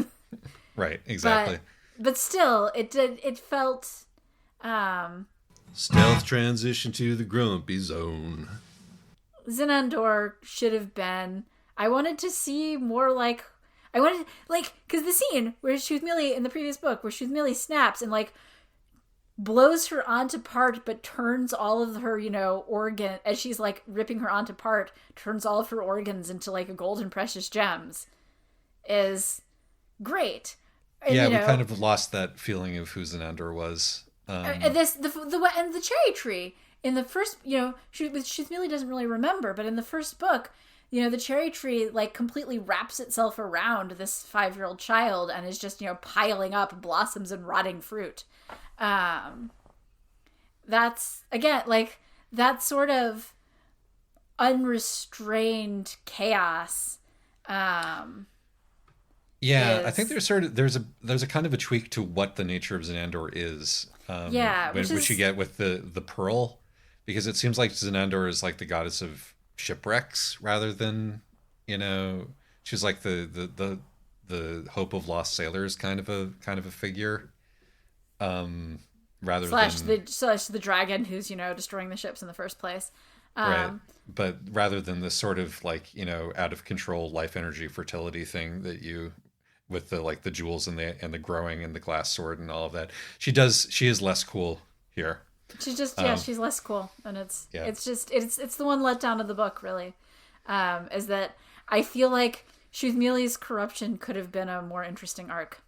right, exactly. but still, it felt. Stealth transition to the grumpy zone. Zenandor should have been. I wanted to see more like. I wanted, because the scene where Shoothmealy in the previous book, where Shoothmealy snaps and, blows her aunt apart, but turns all of her, organ, as she's, ripping her aunt apart, turns all of her organs into, a golden precious gems, is great. And, Yeah, we kind of lost that feeling of who Zenandor was. and the cherry tree in the first, Shoothmealy doesn't really remember, but in the first book, the cherry tree completely wraps itself around this 5-year-old child and is just piling up blossoms and rotting fruit. That's again that sort of unrestrained chaos. Yeah, I Is think there's a kind of a tweak to what the nature of Zenandor is. Yeah, Which you get with the pearl, because it seems like Zenandor is like the goddess of shipwrecks rather than, she's like the hope of lost sailors kind of a figure. Rather slash than the dragon who's destroying the ships in the first place. right, but rather than this sort of out of control life energy fertility thing that you with the jewels and the growing and the glass sword and all of that. She is less cool here. She's just she's less cool, and it's the one letdown of the book really, is that I feel like Shoothmealy's corruption could have been a more interesting arc,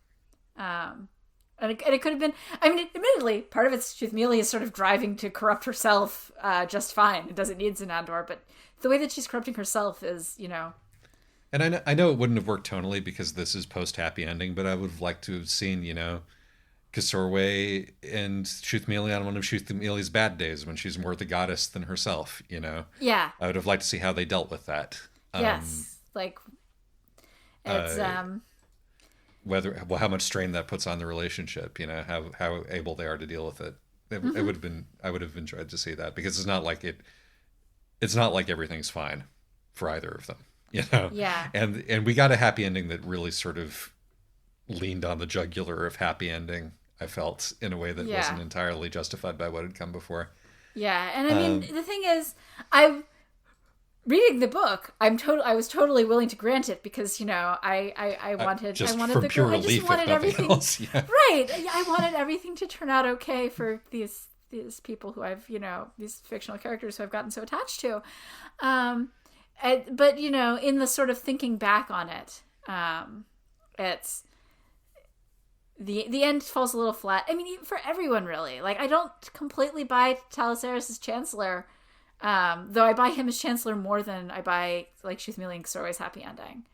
and it could have been. I mean, admittedly, part of it's Shoothmealy is sort of driving to corrupt herself just fine. It doesn't need Zenandor, but the way that she's corrupting herself is And I know it wouldn't have worked tonally because this is post happy ending, but I would have liked to have seen Kasorwe and Shoothmealy on one of Shoothmealy's bad days when she's more the goddess than herself. yeah, I would have liked to see how they dealt with that. yes, it's How much strain that puts on the relationship. How able they are to deal with it. It would have been. I would have enjoyed to see that because it's not like everything's fine for either of them. Yeah. And we got a happy ending that really sort of leaned on the jugular of happy ending. I felt in a way that wasn't entirely justified by what had come before. Yeah, and I mean the thing is, I'm reading the book. I was totally willing to grant it because I wanted Just I wanted for the pure I just relief, wanted if nothing everything else. Yeah. right. I wanted everything to turn out okay for these people who I've these fictional characters who I've gotten so attached to. But in the sort of thinking back on it, it's the end falls a little flat. I mean, for everyone really. I don't completely buy Talisaris as Chancellor, though I buy him as Chancellor more than I buy Shoothmealy and Kasorwe's happy ending.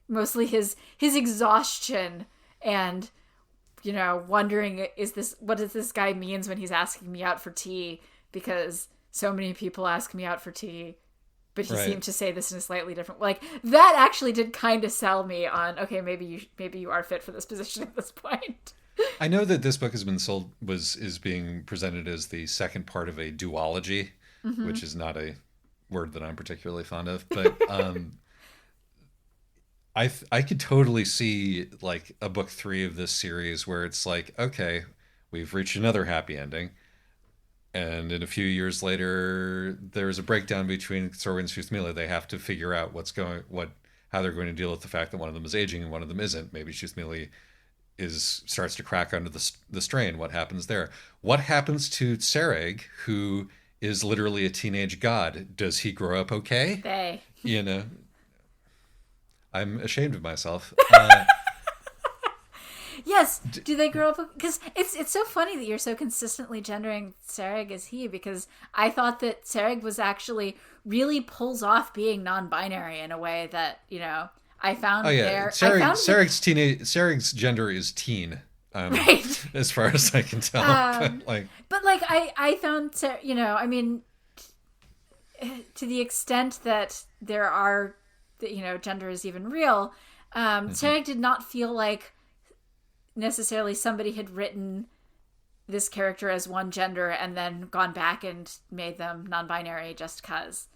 Mostly his exhaustion and wondering what does this guy means when he's asking me out for tea because so many people ask me out for tea, but he Right. seemed to say this in a slightly different, like, that actually did kind of sell me on, okay, maybe you are fit for this position at this point. I know that this book has been is being presented as the second part of a duology, which is not a word that I'm particularly fond of, but I could totally see like a book 3 of this series where it's like, okay, we've reached another happy ending. And in a few years later, there's a breakdown between Sorwin and Shuthmila. They have to figure out how they're going to deal with the fact that one of them is aging and one of them isn't. Maybe Shuthmila starts to crack under the strain. What happens there? What happens to Sereg, who is literally a teenage god? Does he grow up okay? You know, I'm ashamed of myself. Yes. Do they grow up? Because it's so funny that you're so consistently gendering Sereg as he, because I thought that Sereg was actually really pulls off being non-binary in a way that, you know, I found there. Sereg's gender is teen. Right. As far as I can tell. But I found, you know, I mean, to the extent that there are, you know, gender is even real, Sereg did not feel like necessarily somebody had written this character as one gender and then gone back and made them non-binary just because.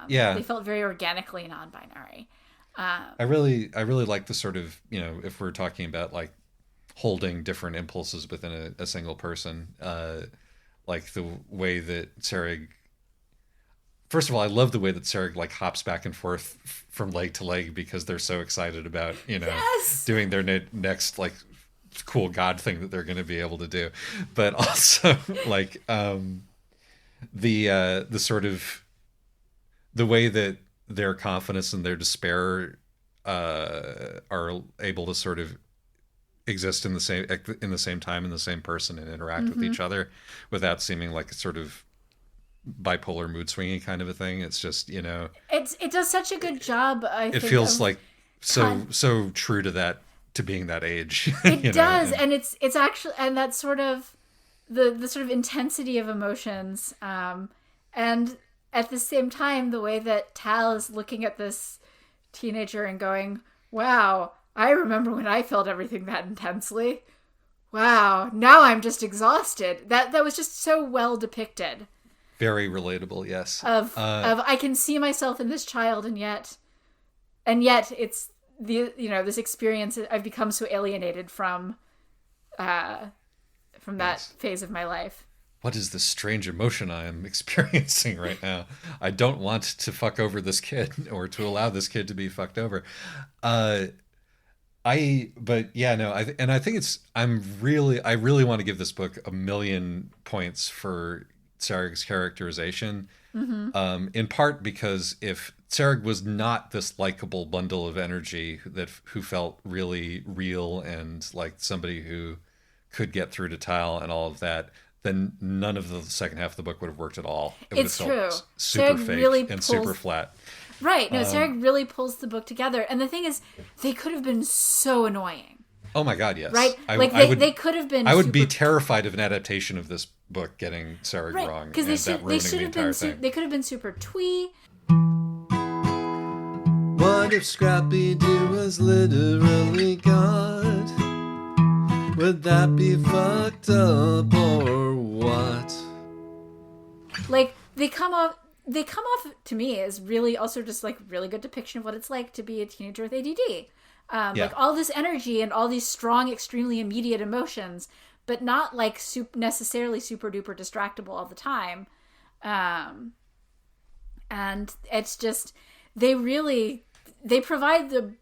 They felt very organically non-binary. I really like the sort of, you know, if we're talking about like holding different impulses within a single person, like the way that Sereg. First of all, I love the way that Sereg like hops back and forth from leg to leg because they're so excited about, you know, doing their next like cool god thing that they're going to be able to do. But also like the sort of the way that their confidence and their despair are able to sort of exist in the same time in the same person and interact with each other without seeming like a sort of bipolar mood swinging kind of a thing. It's just, you know, it does such a good job. It feels like so true to being that age. It does, and it's actually, and that's sort of the sort of intensity of emotions, and at the same time the way that Tal is looking at this teenager and going, "Wow, I remember when I felt everything that intensely. Wow, now I'm just exhausted." That was just so well depicted. Very relatable, yes. Of I can see myself in this child, and yet it's this experience. I've become so alienated from that phase of my life. What is this strange emotion I am experiencing right now? I don't want to fuck over this kid or to allow this kid to be fucked over. I think I really want to give this book 1,000,000 points for Sereg's characterization, in part because if Sereg was not this likable bundle of energy who felt really real and like somebody who could get through to Tal and all of that, then none of the second half of the book would have worked at all. It would have felt super fake and super flat. Right. No, Sereg really pulls the book together. And the thing is, they could have been so annoying. Oh my God, yes. Right? They could have been. I would be terrified of an adaptation of this book getting Sereg wrong. Because they should have been. They could have been super twee. What if Scrappy-Doo was literally God? Would that be fucked up or what? Like, they come off to me as really also just like really good depiction of what it's like to be a teenager with ADD. Like all this energy and all these strong, extremely immediate emotions, but not like necessarily super duper distractible all the time. And it's just, they provide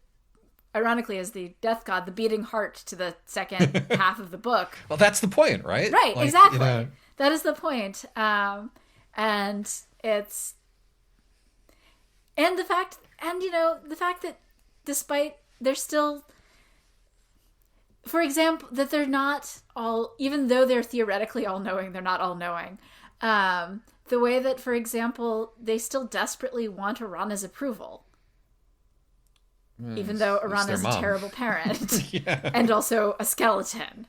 ironically, as the death god, the beating heart to the second half of the book. Well, that's the point, right? Right, like, exactly. You know... That is the point. And it's... And the fact that despite... They're still... For example, that they're not all... Even though they're theoretically all-knowing, they're not all-knowing. The way that, for example, they still desperately want Arana's approval. Even though Arana's a terrible parent. And also a skeleton.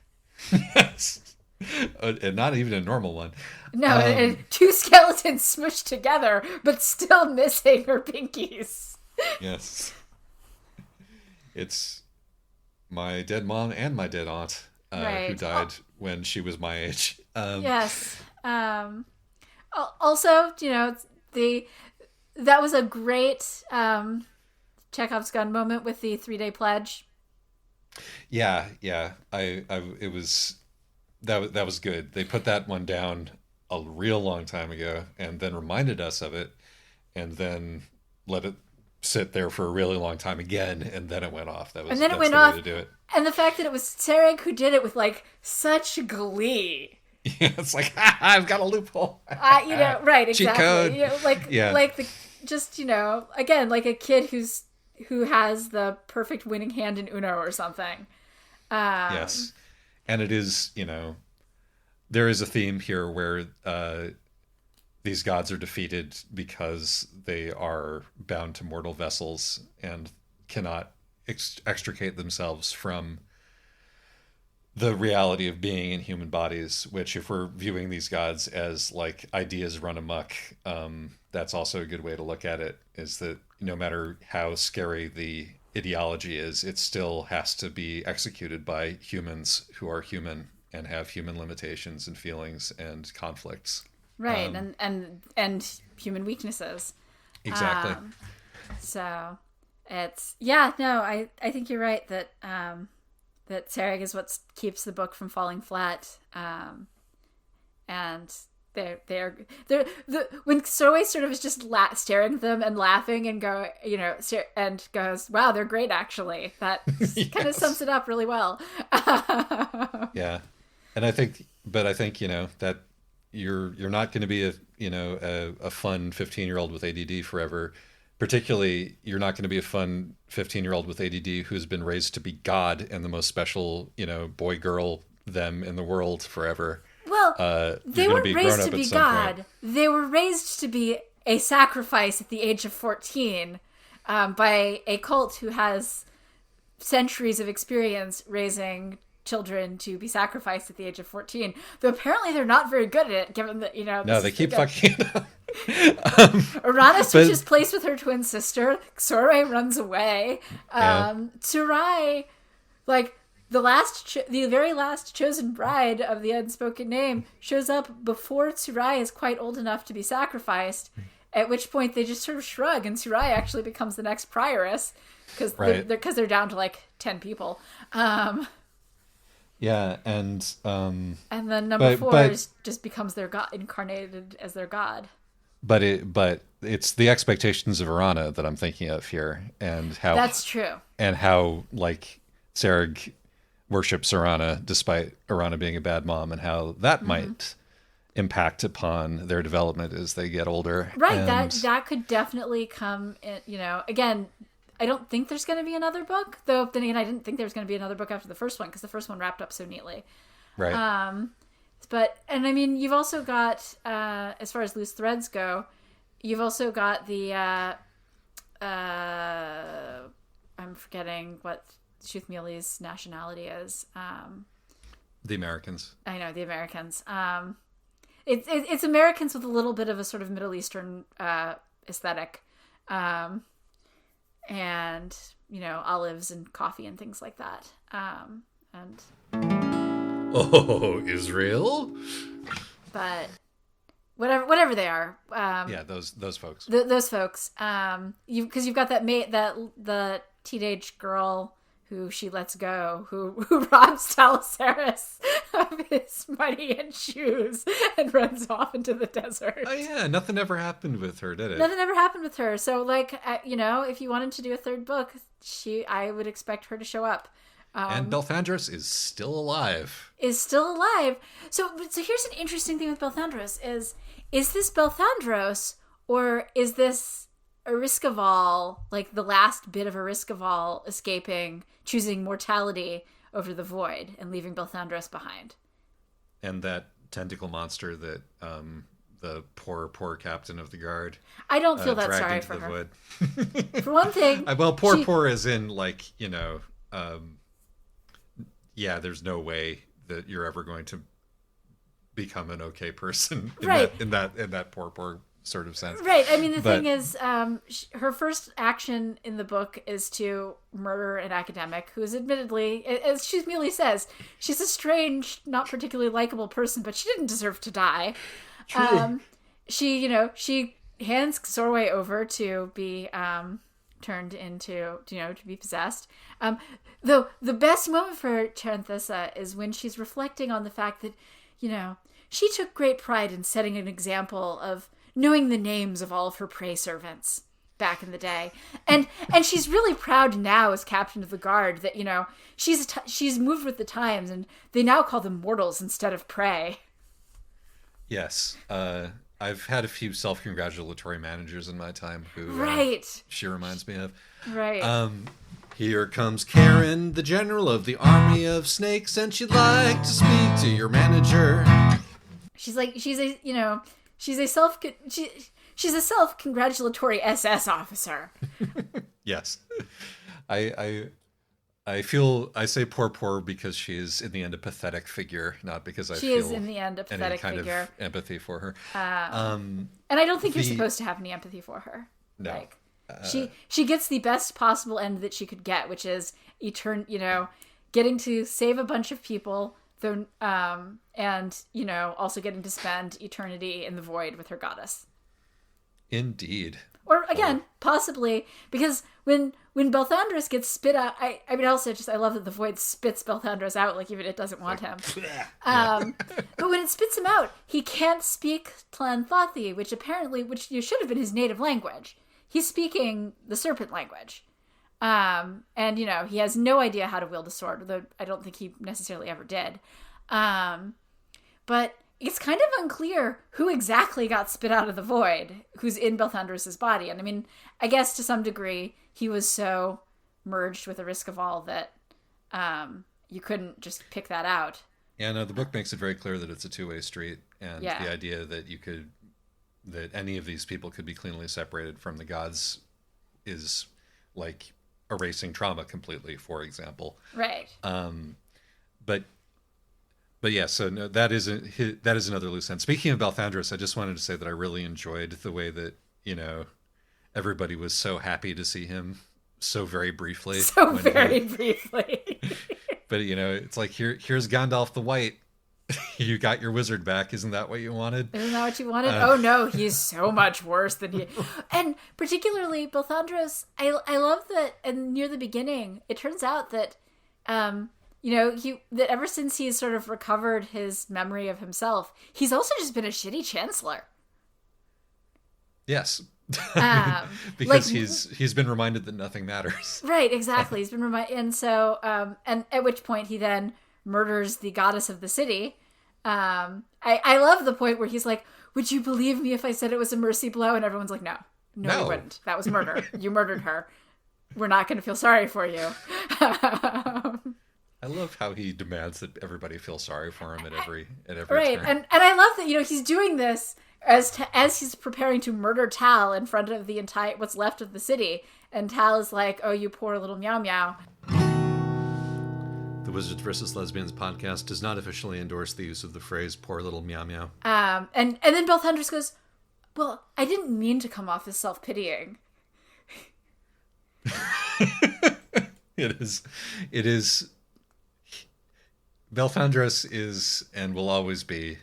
Yes. And not even a normal one. No, and two skeletons smushed together, but still missing her pinkies. Yes. It's my dead mom and my dead aunt Right. who died when she was my age. Yes. Also, that was a great Chekhov's gun moment with the 3-day pledge. Yeah, yeah. It was that was good. They put that one down a real long time ago, and then reminded us of it, and then let it sit there for a really long time again, and then it went off. That's the way to do it. And the fact that it was Sarek who did it with like such glee. Yeah, it's like I've got a loophole. Right, exactly. Cheat code. Like the just again, like a kid who has the perfect winning hand in Uno or something. Yes, and it is there is a theme here where these gods are defeated because they are bound to mortal vessels and cannot extricate themselves from the reality of being in human bodies, which if we're viewing these gods as like ideas run amok, that's also a good way to look at it, is that no matter how scary the ideology is, it still has to be executed by humans who are human and have human limitations and feelings and conflicts. Right, and human weaknesses. Exactly. So it's I think you're right that that Sarek is what keeps the book from falling flat. And they're when Sorway sort of is just staring at them and laughing and and goes, "Wow, they're great actually." That Yes. kind of sums it up really well. Yeah, and I think that you're not going to be a fun 15-year-old with ADD forever. Particularly, you're not going to be a fun 15-year-old with ADD who's been raised to be God and the most special, boy, girl, them in the world forever. Well, they weren't raised to be God. Point. They were raised to be a sacrifice at the age of 14 by a cult who has centuries of experience raising children to be sacrificed at the age of 14. Though apparently they're not very good at it, given that, No, they keep fucking it up. Arana switches place with her twin sister. Sorey runs away. Tsurai, like the very last chosen bride of the Unspoken Name, shows up before Tsurai is quite old enough to be sacrificed. At which point they just sort of shrug, and Tsurai actually becomes the next prioress because they're down to like 10 people. Yeah, and then number 4 just becomes their god, incarnated as their god. But it's the expectations of Arana that I'm thinking of here, and how that's true, and how like Sarek worships Arana despite Arana being a bad mom, and how that might impact upon their development as they get older. Right, and that could definitely come in, again, I don't think there's going to be another book, though then again I didn't think there was going to be another book after the first one because the first one wrapped up so neatly. Right. But I mean, you've also got as far as loose threads go, you've also got the I'm forgetting what Shoothmealy's nationality is. The Americans. I know, the Americans. It's Americans with a little bit of a sort of Middle Eastern aesthetic. And olives and coffee and things like that. Israel. But whatever they are. Those folks. Those folks. Because you've got the teenage girl who she lets go, who robs Talasaris of his money and shoes and runs off into the desert. Oh yeah, nothing ever happened with her, did it? Nothing ever happened with her. So like, if you wanted to do a third book, I would expect her to show up. And Belthandros is still alive. So here's an interesting thing with Belthandros is this Belthandros or is this Eriskaval, like the last bit of Eriskaval escaping, choosing mortality over the void and leaving Belthandros behind? And that tentacle monster that the poor captain of the guard. I don't feel that sorry for her. Wood. For one thing, poor as in like there's no way that you're ever going to become an okay person Right. in that poor sort of sense. Right. I mean, the thing is, her first action in the book is to murder an academic who's admittedly, as Shuzmili says, she's a strange, not particularly likable person, but she didn't deserve to die. True. She hands Zorway over to be turned into, to be possessed. Though the best moment for Charanthissa is when she's reflecting on the fact that, she took great pride in setting an example of knowing the names of all of her prey servants back in the day. And she's really proud now as captain of the guard that, she's moved with the times and they now call them mortals instead of prey. Yes. I've had a few self-congratulatory managers in my time who she reminds me of. Right. Here comes Karen, the general of the army of snakes, and she'd like to speak to your manager. She's a self-congratulatory SS officer. Yes. I say poor because she is in the end a pathetic figure, not because she is in the end a pathetic figure. Of empathy for her. And I don't think you're supposed to have any empathy for her. No. She gets the best possible end that she could get, which is getting to save a bunch of people, and also getting to spend eternity in the void with her goddess. Indeed. Or again, possibly because when Belthandris gets spit out, I love that the void spits Belthandris out, like even it doesn't want him. But when it spits him out, he can't speak Tlanthathi, which should have been his native language. He's speaking the serpent language. And he has no idea how to wield a sword, although I don't think he necessarily ever did. But it's kind of unclear who exactly got spit out of the void, who's in Belthandris' body. And I mean, I guess to some degree, he was so merged with the Risk of All that you couldn't just pick that out. Yeah, no, the book makes it very clear that it's a two-way street, and the idea that that any of these people could be cleanly separated from the gods is like erasing trauma completely, for example. Right. But yeah, so no, that is another loose end. Speaking of Belthandris, I just wanted to say that I really enjoyed the way that, everybody was so happy to see him so very briefly. Briefly. But, it's like, here's Gandalf the White. You got your wizard back. Isn't that what you wanted? Isn't that what you wanted? Oh no, he's so much worse than he. And particularly Belthandris, I love that. And near the beginning, it turns out that, that ever since he's sort of recovered his memory of himself, he's also just been a shitty chancellor. Yes. Because he's been reminded that nothing matters. Right, exactly. He's been reminded, and so and at which point he then murders the goddess of the city. I love the point where he's like, "Would you believe me if I said it was a mercy blow?" And everyone's like, "No, you wouldn't. That was murder. You murdered her. We're not going to feel sorry for you." I love how he demands that everybody feel sorry for him at every right, turn. And I love that he's doing this as he's preparing to murder Tal in front of the entire what's left of the city, and Tal is like, "Oh, you poor little meow meow." The Wizards vs. Lesbians podcast does not officially endorse the use of the phrase "poor little meow meow." And then Belthandris goes, "Well, I didn't mean to come off as self-pitying." It is. Belthandris is and will always be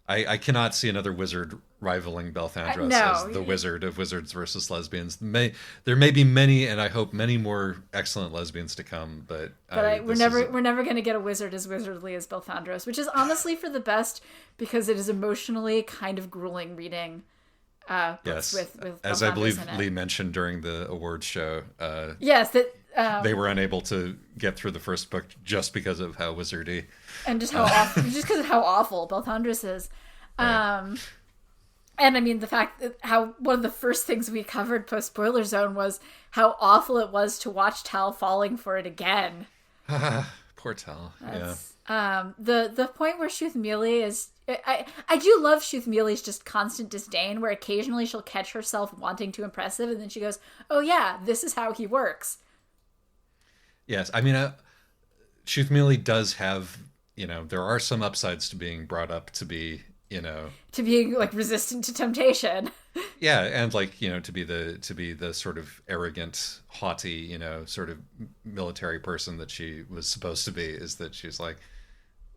I cannot see another wizard rivaling Belthandris as the wizard of Wizards versus Lesbians. There may be many, and I hope many more excellent lesbians to come, but we're never going to get a wizard as wizardly as Belthandris, which is honestly for the best because it is emotionally kind of grueling reading. Yes, with as I believe Lee mentioned during the awards show. Yes, that they were unable to get through the first book just because of how wizardy and just because of how awful Belthandris is. Right. And I mean the fact that how one of the first things we covered post spoiler zone was how awful it was to watch Tal falling for it again. Poor Tal. The point where Shuzmili is. I do love Shuzmili's just constant disdain, where occasionally she'll catch herself wanting to impress him, and then she goes, "Oh yeah, this is how he works." Yes, I mean, Shuzmili does have, there are some upsides to being brought up to be, to being like resistant to temptation. yeah, and like, to be the sort of arrogant, haughty, sort of military person that she was supposed to be, is that she's like,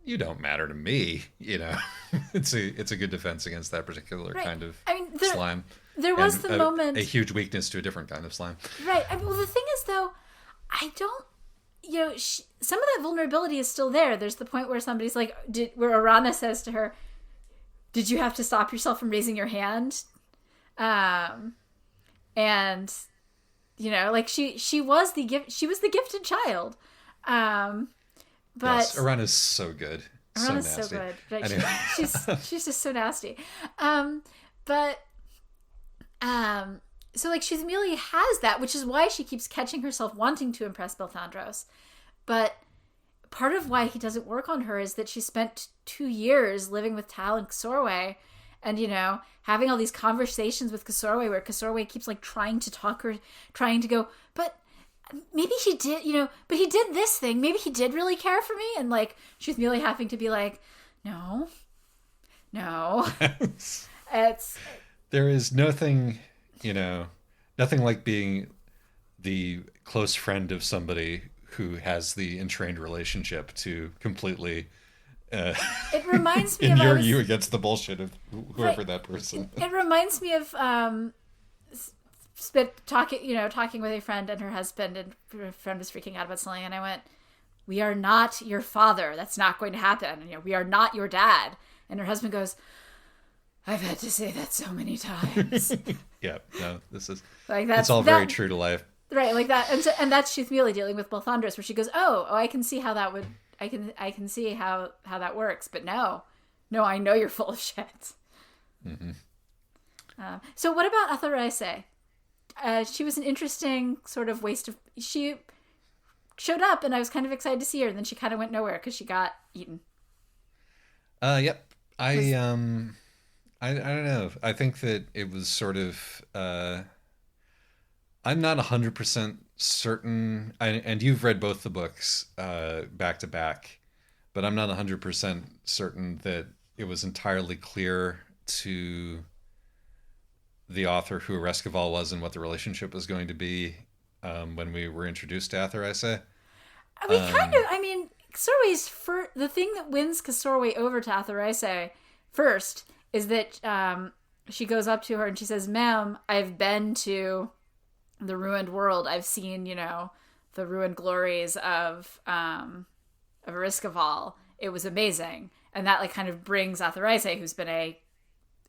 you don't matter to me, it's a good defense against that particular Right. kind of I mean, slime. There was And the moment. a huge weakness to a different kind of slime. Right. I mean, well, the thing is, though, I don't. Some of that vulnerability is still there. There's the point where somebody's like, where Arana says to her, "Did you have to stop yourself from raising your hand?" And like she was the gifted child. But Yes, Arana's so good. Arana's so nasty. so good. Right? Anyway. She's just so nasty. So like Shizmili has that, which is why she keeps catching herself wanting to impress Belthandros. But part of why he doesn't work on her is that she spent 2 years living with Tal and Kasorwe, and having all these conversations with Kasorwe where Kasorwe keeps like trying to talk her, trying to go, but maybe he did, but he did this thing. Maybe he did really care for me, and like Shizmili having to be like, no. There is nothing, nothing like being the close friend of somebody who has the entrained relationship to completely it reminds me inure of you against the bullshit of whoever Right. that person. It reminds me of talking with a friend and her husband, and her friend was freaking out about something, and I went, "We are not your father. That's not going to happen. We are not your dad." And her husband goes, "I've had to say that so many times." Yeah, no, this is Like it's all very true to life. Right, like that, and that's Shizmili dealing with Belthandros, where she goes, "Oh, I can see how that would, I can see how that works, but no, I know you're full of shit." Mm-hmm. So what about Atharaise? She was an interesting sort of waste of. She showed up, and I was kind of excited to see her, and then she kind of went nowhere because she got eaten. Yep. I don't know. I think that it was sort of. I'm not 100% certain, and you've read both the books back to back, but I'm not 100% certain that it was entirely clear to the author who Reskeval was and what the relationship was going to be when we were introduced to Atharaise. Kasorwe's the thing that wins Kasorwe over to Atharaise first is that she goes up to her and she says, "Ma'am, I've been to the ruined world. I've seen, the ruined glories of Reskeval. It was amazing." And that like kind of brings Atharaise, who's been a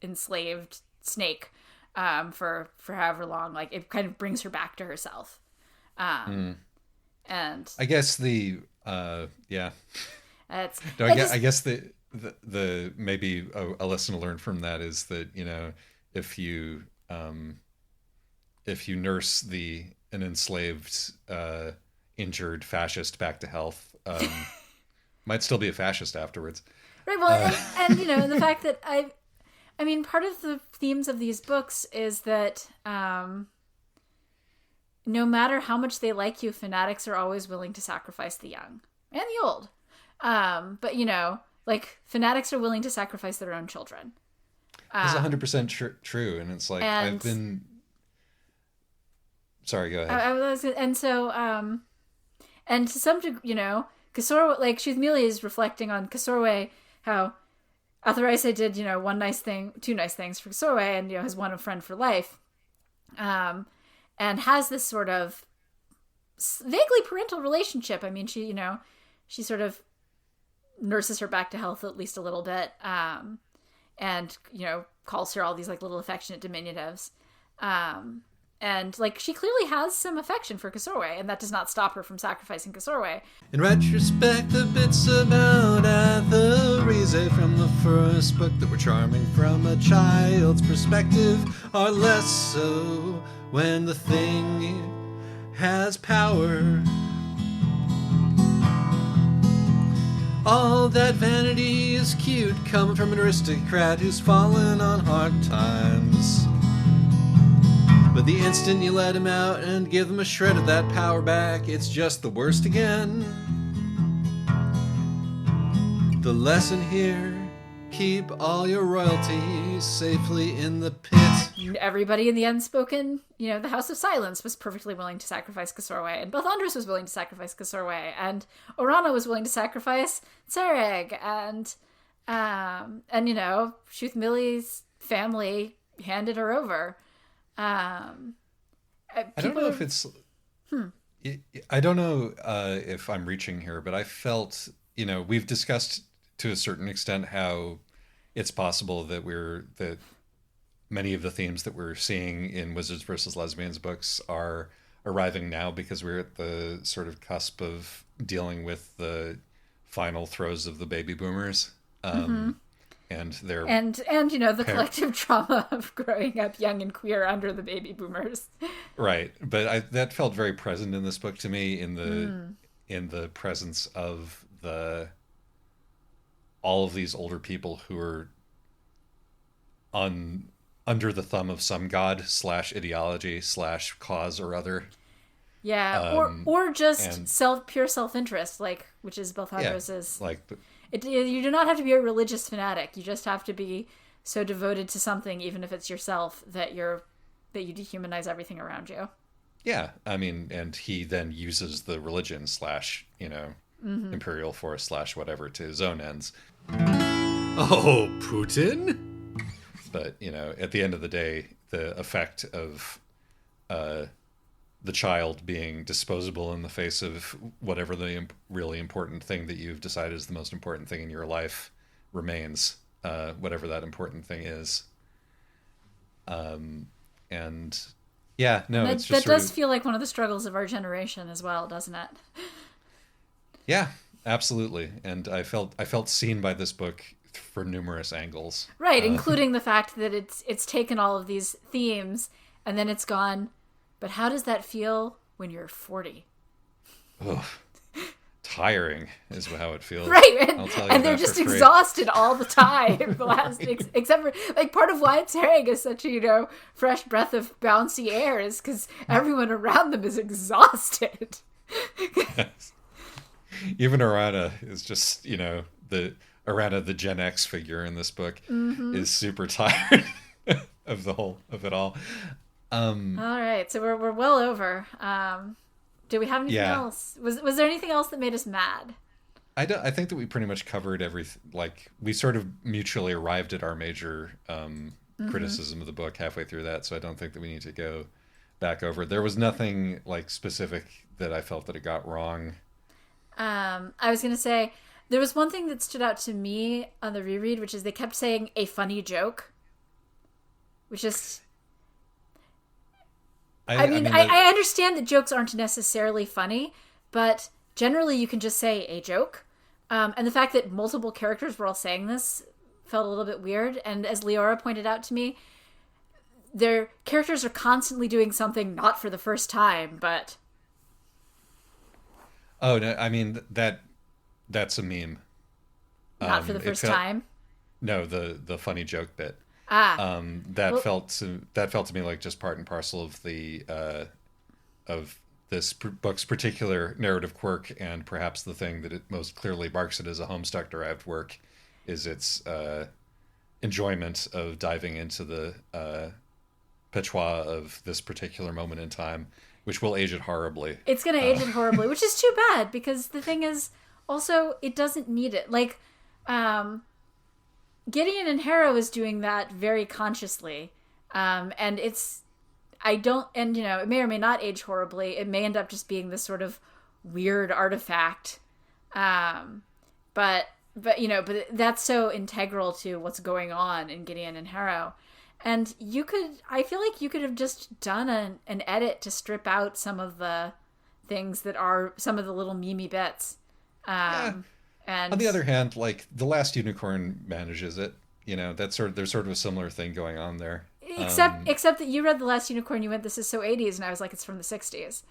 enslaved snake for however long, like it kind of brings her back to herself. And I guess the yeah. It's No, I guess the maybe a lesson to learn from that is that if you nurse an enslaved injured fascist back to health, might still be a fascist afterwards. right. Well, and the fact that I mean, part of the themes of these books is that no matter how much they like you, fanatics are always willing to sacrifice the young and the old. But like fanatics are willing to sacrifice their own children. It's 100% true, and it's like I've been. Sorry, go ahead. And so, and to some degree, Kasorwe, like Shizmili is reflecting on Kasorwe, how Atharaise did, two nice things for Kasorwe, and has won a friend for life, and has this sort of vaguely parental relationship. I mean, she sort of nurses her back to health at least a little bit, and calls her all these like little affectionate diminutives, and like she clearly has some affection for Kasorwe, and that does not stop her from sacrificing Kasorwe. In retrospect, the bits about Atharaise from the first book that were charming from a child's perspective are less so when the thing has power. All that vanity is cute, coming from an aristocrat who's fallen on hard times. But the instant you let him out and give him a shred of that power back, it's just the worst again. The lesson here, keep all your royalty safely in the pit. Everybody in the Unspoken, the House of Silence was perfectly willing to sacrifice Kasorwe, and both Andres was willing to sacrifice Kasorwe, and Orana was willing to sacrifice Tsereg, and Shuth Milli's family handed her over. I don't know if it's... I don't know if I'm reaching here, but I felt, we've discussed to a certain extent how it's possible that many of the themes that we're seeing in Wizards versus Lesbians books are arriving now because we're at the sort of cusp of dealing with the final throes of the baby boomers. And their the collective trauma of growing up young and queer under the baby boomers. Right, but that felt very present in this book to me, in the presence of all of these older people who are under the thumb of some god / ideology / cause or other. Yeah, or just pure self-interest, which is Belthandros's. You do not have to be a religious fanatic. You just have to be so devoted to something, even if it's yourself, that you dehumanize everything around you. Yeah, I mean, and he then uses the religion / imperial force / whatever to his own ends. Oh, Putin? But, at the end of the day, the effect of the child being disposable in the face of whatever the really important thing that you've decided is the most important thing in your life remains, whatever that important thing is. It's just that does feel like one of the struggles of our generation as well, doesn't it? Yeah, absolutely. And I felt seen by this book for numerous angles. Right, including the fact that it's taken all of these themes and then it's gone, but how does that feel when you're 40? Ugh. Tiring is how it feels. Right, and they're just exhausted all the time. Except for part of why Tsereg is such a fresh breath of bouncy air is because everyone around them is exhausted. Yes. Even Orana is just the Gen X figure in this book is super tired of it all. All right, so we're well over. Do we have anything else? Was there anything else that made us mad? I think that we pretty much covered everything. We sort of mutually arrived at our major criticism of the book halfway through that, so I don't think that we need to go back over it. There was nothing specific that I felt that it got wrong. I was going to say, there was one thing that stood out to me on the reread, which is they kept saying a funny joke, which is... I understand that jokes aren't necessarily funny, but generally you can just say a joke. And the fact that multiple characters were all saying this felt a little bit weird. And as Leora pointed out to me, their characters are constantly doing something not for the first time, but... Oh, no, I mean, that's a meme. Not for the first time? No, the funny joke bit. Felt to me like just part and parcel of of this book's particular narrative quirk, and perhaps the thing that it most clearly marks it as a Homestuck derived work is its enjoyment of diving into the patois of this particular moment in time, which will age it horribly. It's going to age it horribly, which is too bad, because the thing is, also, it doesn't need it. Gideon and Harrow is doing that very consciously. And it may or may not age horribly. It may end up just being this sort of weird artifact. But that's so integral to what's going on in Gideon and Harrow. And I feel like you could have just done an edit to strip out some of the things that are some of the little memey bits. And on the other hand, The Last Unicorn manages it. There's sort of a similar thing going on there. Except that you read The Last Unicorn, you went, this is so 80s, and I was like, it's from the 60s.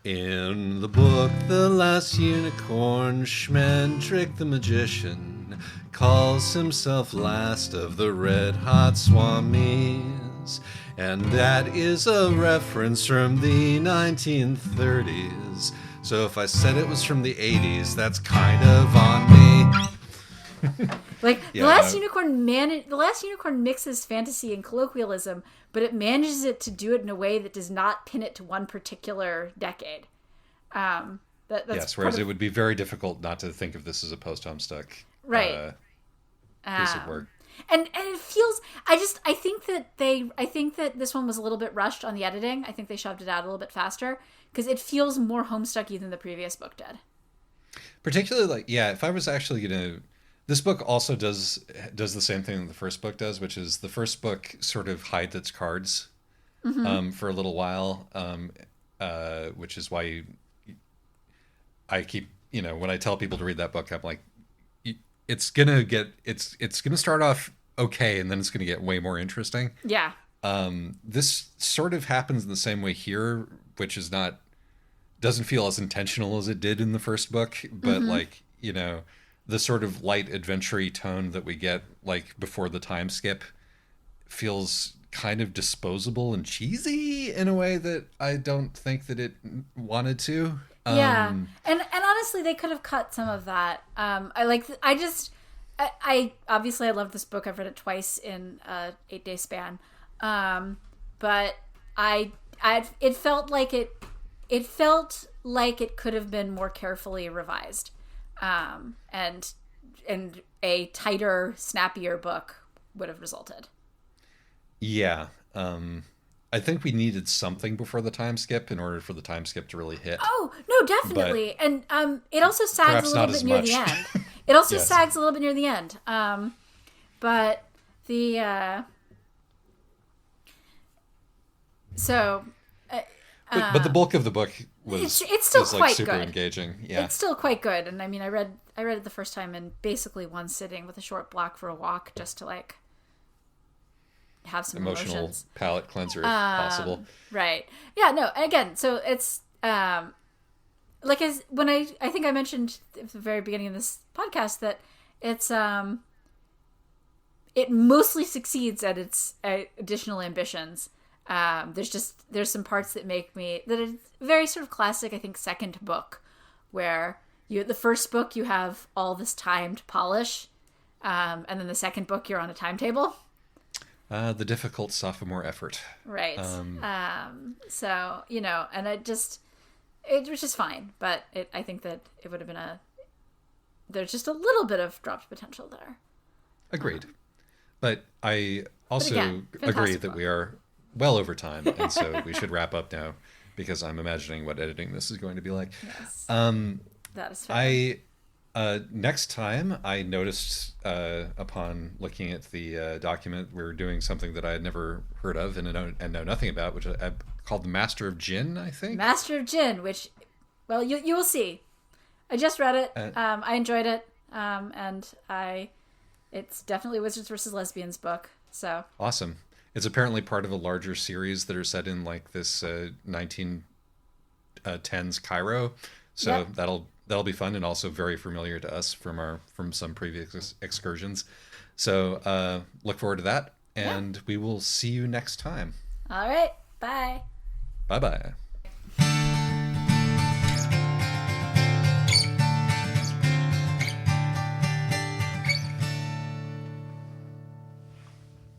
In the book, The Last Unicorn, Schmendrick the magician calls himself last of the red hot swamis. And that is a reference from the 1930s. So if I said it was from the 80s, that's kind of on me. Like Yeah, the last no. unicorn mixes fantasy and colloquialism, but it manages it to do it in a way that does not pin it to one particular decade. That's Yes, whereas it would be very difficult not to think of this as a post-Homestuck right. piece of work. And it feels I think that this one was a little bit rushed on the editing. I think they shoved it out a little bit faster because it feels more Homestucky than the previous book did. Particularly, like, yeah, if I was actually gonna, this book also does the same thing that the first book does, which is the first book sort of hides its cards for a little while, which is why I keep, when I tell people to read that book, I'm like, it's gonna start off okay, and then it's gonna get way more interesting. Yeah. This sort of happens in the same way here, which is doesn't feel as intentional as it did in the first book, but like, the sort of light adventure-y tone that we get like before the time skip feels kind of disposable and cheesy in a way that I don't think that it wanted to. Yeah, and honestly, they could have cut some of that. I obviously I love this book. I've read it twice in a 8-day span, but it felt like it could have been more carefully revised, and a tighter, snappier book would have resulted. Yeah. I think we needed something before the time skip in order for the time skip to really hit. Oh, no, definitely. And it also sags a little bit near the end. It also Yes. sags a little bit near the end. But the... But the bulk of the book it's still is quite like super good. engaging. Yeah. It's still quite good. And I mean, I read it the first time in basically one sitting with a short block for a walk just to like have some Emotional emotions. palate cleanser if possible. Right. Yeah, no, again, so it's like when I think I mentioned at the very beginning of this podcast that it's it mostly succeeds at its additional ambitions. There's some parts that are very sort of classic, I think, second book, where the first book you have all this time to polish, and then the second book you're on a timetable. The difficult sophomore effort. Right. So, and it was just fine, but I think that it would have been there's just a little bit of dropped potential there. Agreed. But I also again, agree fantastic that book. we are well over time, and so we should wrap up now because I'm imagining what editing this is going to be like. Yes. That is fair. Next time I noticed upon looking at the document, we were doing something that I had never heard of and know nothing about, which I called the Master of Jinn, I think. Master of Jinn, which, well, you will see. I just read it. I enjoyed it. And it's definitely a Wizards versus Lesbians book. So Awesome. It's apparently part of a larger series that are set in like this 1910s Cairo. So Yep. that'll be fun and also very familiar to us from some previous excursions. So look forward to that, and we will see you next time. all right, bye. Bye bye.